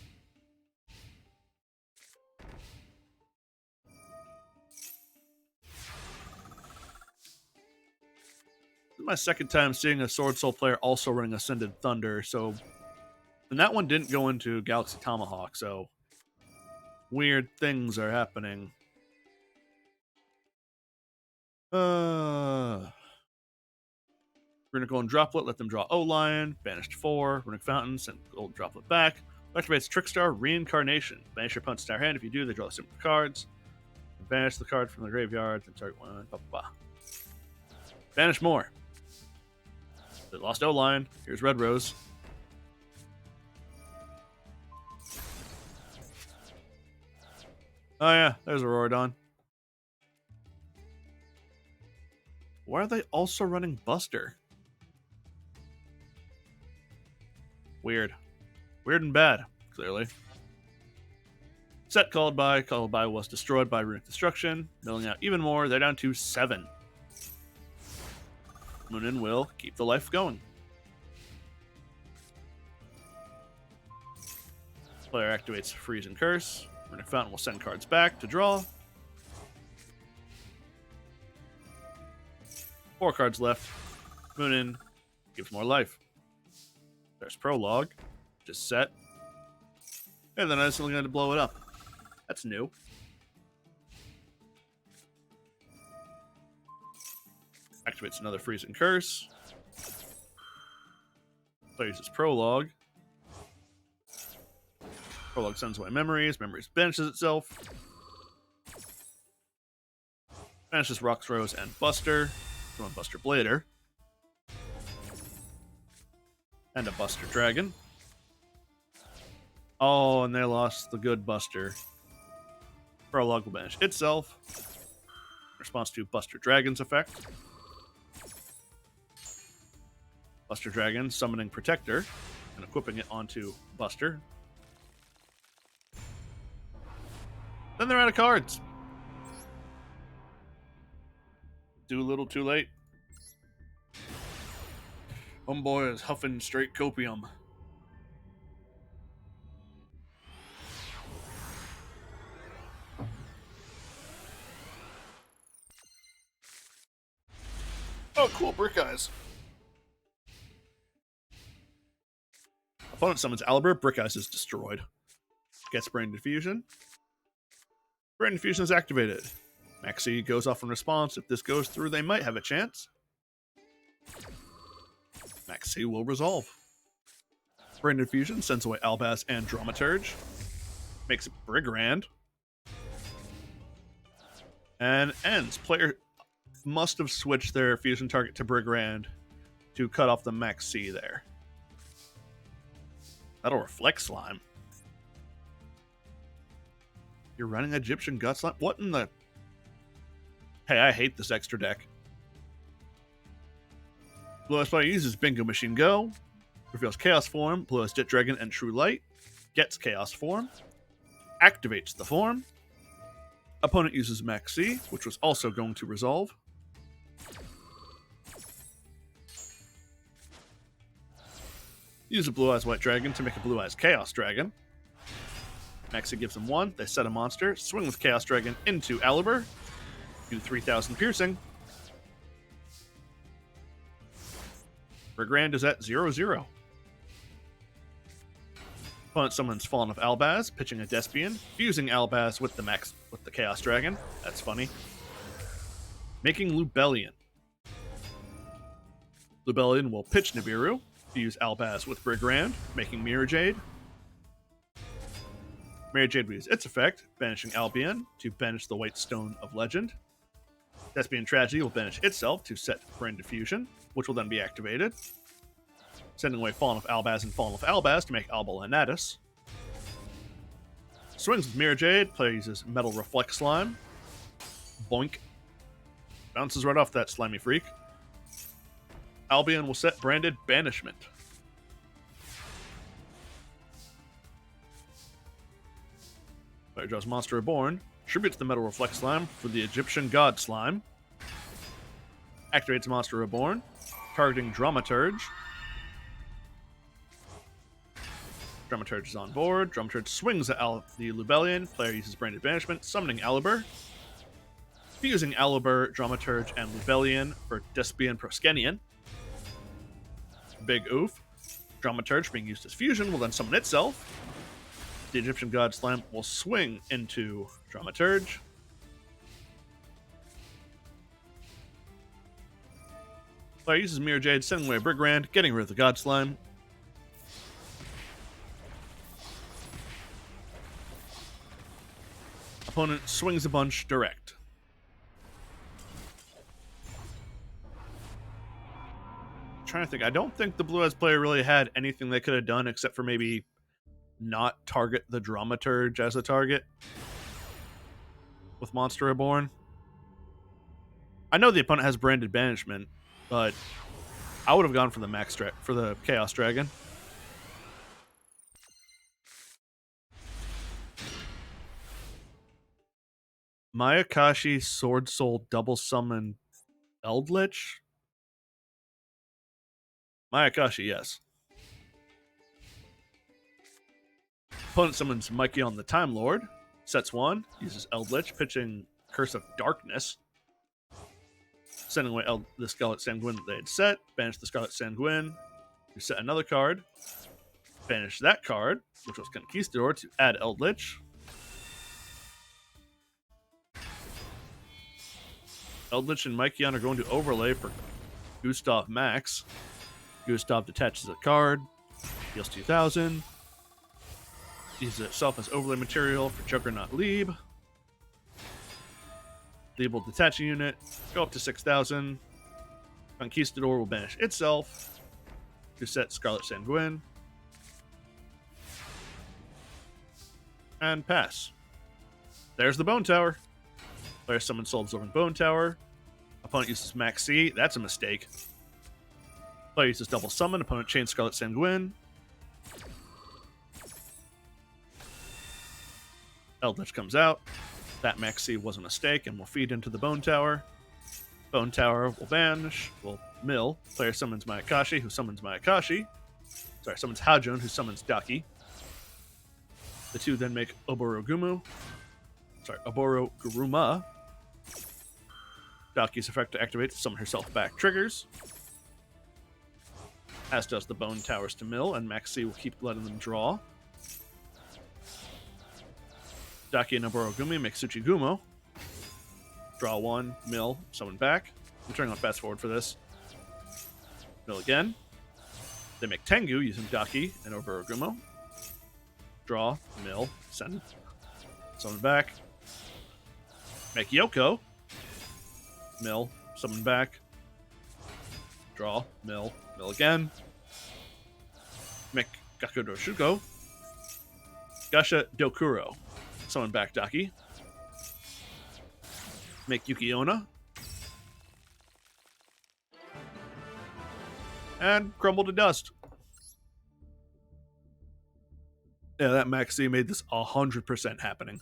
This is my second time seeing a Sword Soul player also running Ascended Thunder, so... And that one didn't go into Galaxy Tomahawk, so... Weird things are happening. Runic Golden Droplet, let them draw O-Lion. Banished 4. Runic Fountain, sent Gold Droplet back. Activates Trickstar Reincarnation. Banish your opponent's entire hand. If you do, they draw simple cards. Banish the card from the graveyard. Then target one. Blah, blah, blah. Banish more. They lost O-line. Here's Red Rose. Oh yeah, there's Auroradon. Why are they also running Buster? Weird. Weird and bad, clearly. Set called by was destroyed by Runic Destruction, milling out even more. They're down to 7. Moonin will keep the life going. Player activates Freeze and Curse. Runic Fountain will send cards back to draw. 4 cards left. Moonin gives more life. There's Prologue. Just set. And then I'm just going to blow it up. That's new. Activates another Freeze and Curse. Player uses Prologue. Prologue sends away memories. Memories banishes itself. Banishes Rocks Rose and Buster. From a Buster Blader. And a Buster Dragon. Oh, and they lost the good Buster. Prologue will banish itself. In response to Buster Dragon's effect. Buster Dragon summoning Protector and equipping it onto Buster. Then they're out of cards. Too little, too late. Homeboy is huffing straight copium. Oh, cool, Brick Eyes. Opponent summons Albert, Brick Eyes is destroyed. Gets Brain Diffusion. Brain Diffusion is activated. Maxi goes off in response. If this goes through, they might have a chance. Maxi will resolve. Brain Diffusion sends away Albaz and Dramaturge. Makes it Brigrand. And ends. Player must have switched their fusion target to Brigrand to cut off the Maxi there. That'll reflect Slime. You're running Egyptian God Slime? What in the... Hey, I hate this extra deck. Blue Eyes player uses Bingo Machine Go. Reveals Chaos Form, Blue Eyes Jet Dragon, and True Light. Gets Chaos Form. Activates the form. Opponent uses Maxi, which was also going to resolve. Use a Blue Eyes White Dragon to make a Blue Eyes Chaos Dragon. Maxi gives them 1. They set a monster. Swing with Chaos Dragon into Alibur. Do 3,000 piercing. Brigrand is at 0-0. Opponent summons Fallen of Albaz, pitching a Despian, fusing Albaz with the Chaos Dragon. That's funny. Making Lubellion. Lubellion will pitch Nibiru, fuse Albaz with Brigrand, making Mirror Jade. Mirror Jade will use its effect, banishing Albion to banish the White Stone of Legend. Despian Tragedy will banish itself to set Brain Diffusion, which will then be activated. Sending away Fallen of Albaz and Fallen of Albaz to make Albalanetus. Swings with Mirror Jade. Player uses Metal Reflect Slime. Boink. Bounces right off that slimy freak. Albion will set Branded Banishment. Player draws Monster Reborn. Tributes the Metal Reflect Slime for the Egyptian God Slime. Activates Monster Reborn. Targeting Dramaturge. Dramaturge is on board. Dramaturge swings at the Lubellion. Player uses Branded Banishment, summoning Alibur. Fusing Alibur, Dramaturge, and Lubellion for Despian Proskenion. Big oof. Dramaturge, being used as fusion, will then summon itself. The Egyptian God Slime will swing into Dramaturge. Player uses Mirror Jade, sending away Brigrand, getting rid of the God Slime. Opponent swings a bunch direct. Trying to think. I don't think the Blue-Eyes player really had anything they could have done except for maybe not target the Dramaturge as a target with Monster Reborn. I know the opponent has Branded Banishment, but I would have gone for the Chaos Dragon. Mayakashi Sword Soul double summon Eldritch? Mayakashi, yes. Opponent summons Mikey on the Time Lord. Sets 1, uses Eldritch, pitching Curse of Darkness. Sending away the Scarlet Sanguine that they had set. Banish the Scarlet Sanguine. You set another card. Banish that card, which was Conquistador, to add Eldritch. Eldritch and Mikeon are going to overlay for Gustav Max. Gustav detaches a card. Deals 2,000. Uses itself as overlay material for Juggernaut Lieb. Lieb will detach a unit. Go up to 6,000. Conquistador will banish itself to set Scarlet Sanguine. And pass. There's the Bone Tower. Player summons Soul Absorbing Bone Tower. Opponent uses Max C. That's a mistake. Player uses Double Summon. Opponent chains Scarlet Sanguine. Eldritch comes out. That Max C was a mistake and will feed into the Bone Tower. Bone Tower will banish, will mill. Player summons Mayakashi, who summons Mayakashi. Sorry, summons Hajun, who summons Daki. The two then make Oboro Guruma. Daki's effect to activate to summon herself back triggers. As does the Bone Towers to mill, and Maxi will keep letting them draw. Daki and Oborogumi make Tsuchigumo. Draw 1, mill, summon back. I'm turning on fast forward for this. Mill again. They make Tengu using Daki and Oborogumo. Draw, mill, send. Summon back. Make Yoko. Mill, summon back. Draw, mill again. Make Gakudo Shuko. Gasha Dokuro. Summon back Daki. Make Yukiona. And crumble to dust. Yeah, that Maxi made this 100% happening.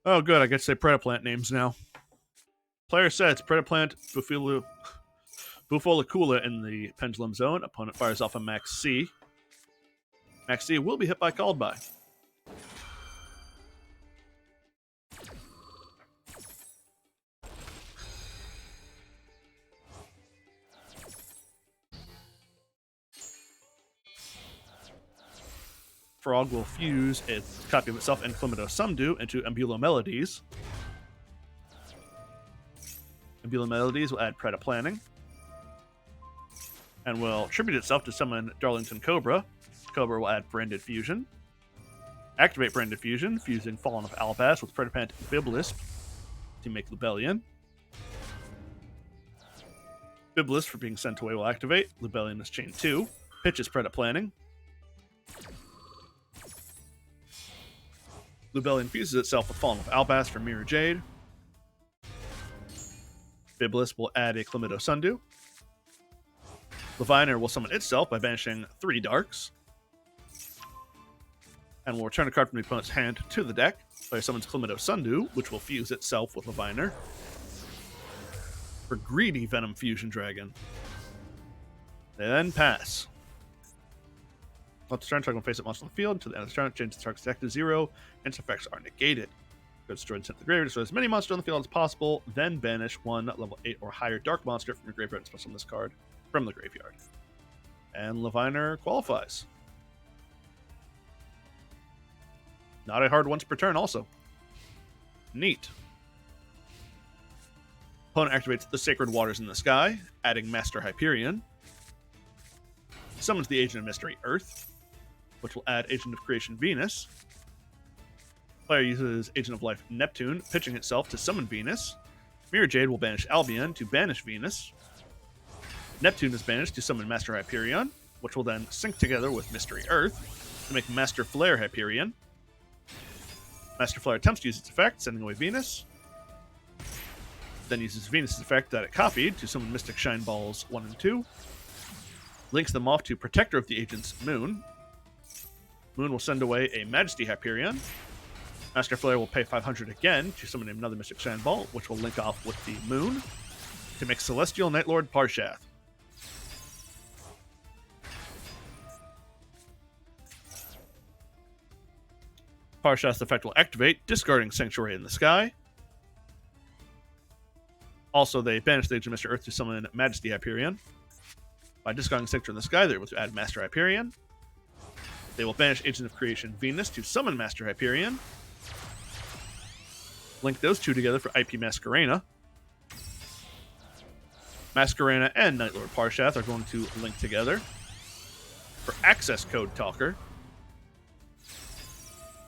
Oh, good. I get to say Predaplant names now. Player sets Predaplant Bufolicula in the Pendulum Zone. Opponent fires off a Max C. Max C will be hit by Called By. Frog will fuse a copy of itself and Clemento Sumdu into Ambulo Melodies. Ambulo Melodies will add Predaplanning. And will tribute itself to summon Darlington Cobra. Cobra will add Branded Fusion. Activate Branded Fusion, fusing Fallen of Alabast with Predaplant Biblisp to make Lubellion. Biblisp, for being sent away, will activate. Lubellion is chain 2. Pitches Predaplanning. Lubellion fuses itself with Fallen of Alabast for Mirror Jade. Biblisp will add a Clemento Sundew. Leviner will summon itself by banishing 3 Darks. And will return a card from the opponent's hand to the deck. Player summons Clemento Sundew, which will fuse itself with Leviner. For Greedy Venom Fusion Dragon. They then pass. Once the turn, target will face it monster on the field. Until the end of the turn, change the target's deck to 0, and its effects are negated. Go destroy and send to the graveyard. Destroy as many monsters on the field as possible. Then banish 1 level 8 or higher dark monster from your graveyard and special summon this card from the graveyard. And Leviner qualifies. Not a hard once per turn, also. Neat. Opponent activates the Sacred Waters in the Sky, adding Master Hyperion. Summons the Agent of Mystery Earth, which will add Agent of Creation Venus. Player uses Agent of Life Neptune, pitching itself to summon Venus. Mirror Jade will banish Albion to banish Venus. Neptune is banished to summon Master Hyperion, which will then sync together with Mystery Earth to make Master Flare Hyperion. Master Flare attempts to use its effect, sending away Venus. Then uses Venus' effect that it copied to summon Mystic Shine Balls 1 and 2. Links them off to Protector of the Agent's Moon. Moon will send away a Majesty Hyperion. Master Flare will pay 500 again to summon another Mystic Shine Ball, which will link off with the Moon to make Celestial Nightlord Parshath. Parshath's effect will activate, discarding Sanctuary in the Sky. Also, they banish the Agent of Mr. Earth to summon Majesty Hyperion. By discarding Sanctuary in the Sky, they're able to add Master Hyperion. They will banish Agent of Creation Venus to summon Master Hyperion. Link those two together for IP Masquerena. Masquerena and Nightlord Parshath are going to link together for Access Code Talker.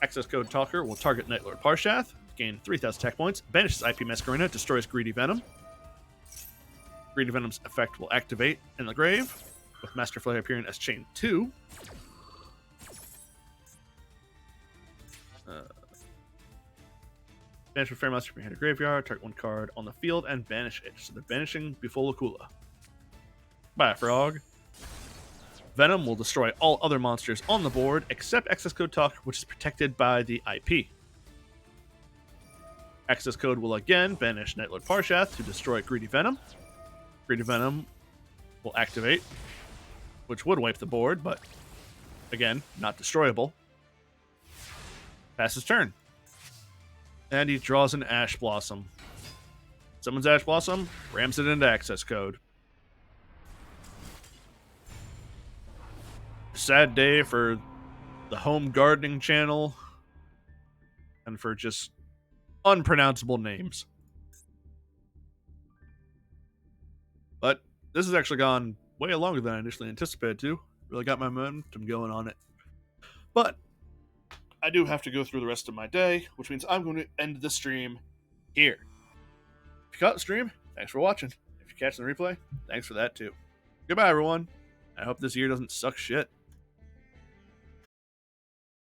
Access Code Talker will target Nightlord Parshath, gain 3,000 attack points, banishes IP Masquerena, destroys Greedy Venom. Greedy Venom's effect will activate in the grave, with Master Flare Hyperion as Chain 2. Banish with Fairmaster from your hand or graveyard, target one card on the field, and banish it. So they're banishing Bifolakula. Bye, Frog. Venom will destroy all other monsters on the board except Access Code Talker, which is protected by the IP. Access Code will again banish Nightlord Parshath to destroy Greedy Venom. Greedy Venom will activate, which would wipe the board, but again, not destroyable. Passes turn. And he draws an Ash Blossom. Summons Ash Blossom, rams it into Access Code. Sad day for the home gardening channel and for just unpronounceable names. But this has actually gone way longer than I initially anticipated to. Really got my momentum going on it. But I do have to go through the rest of my day, which means I'm going to end the stream here. If you caught the stream, thanks for watching. If you catch the replay, thanks for that too. Goodbye, everyone. I hope this year doesn't suck shit.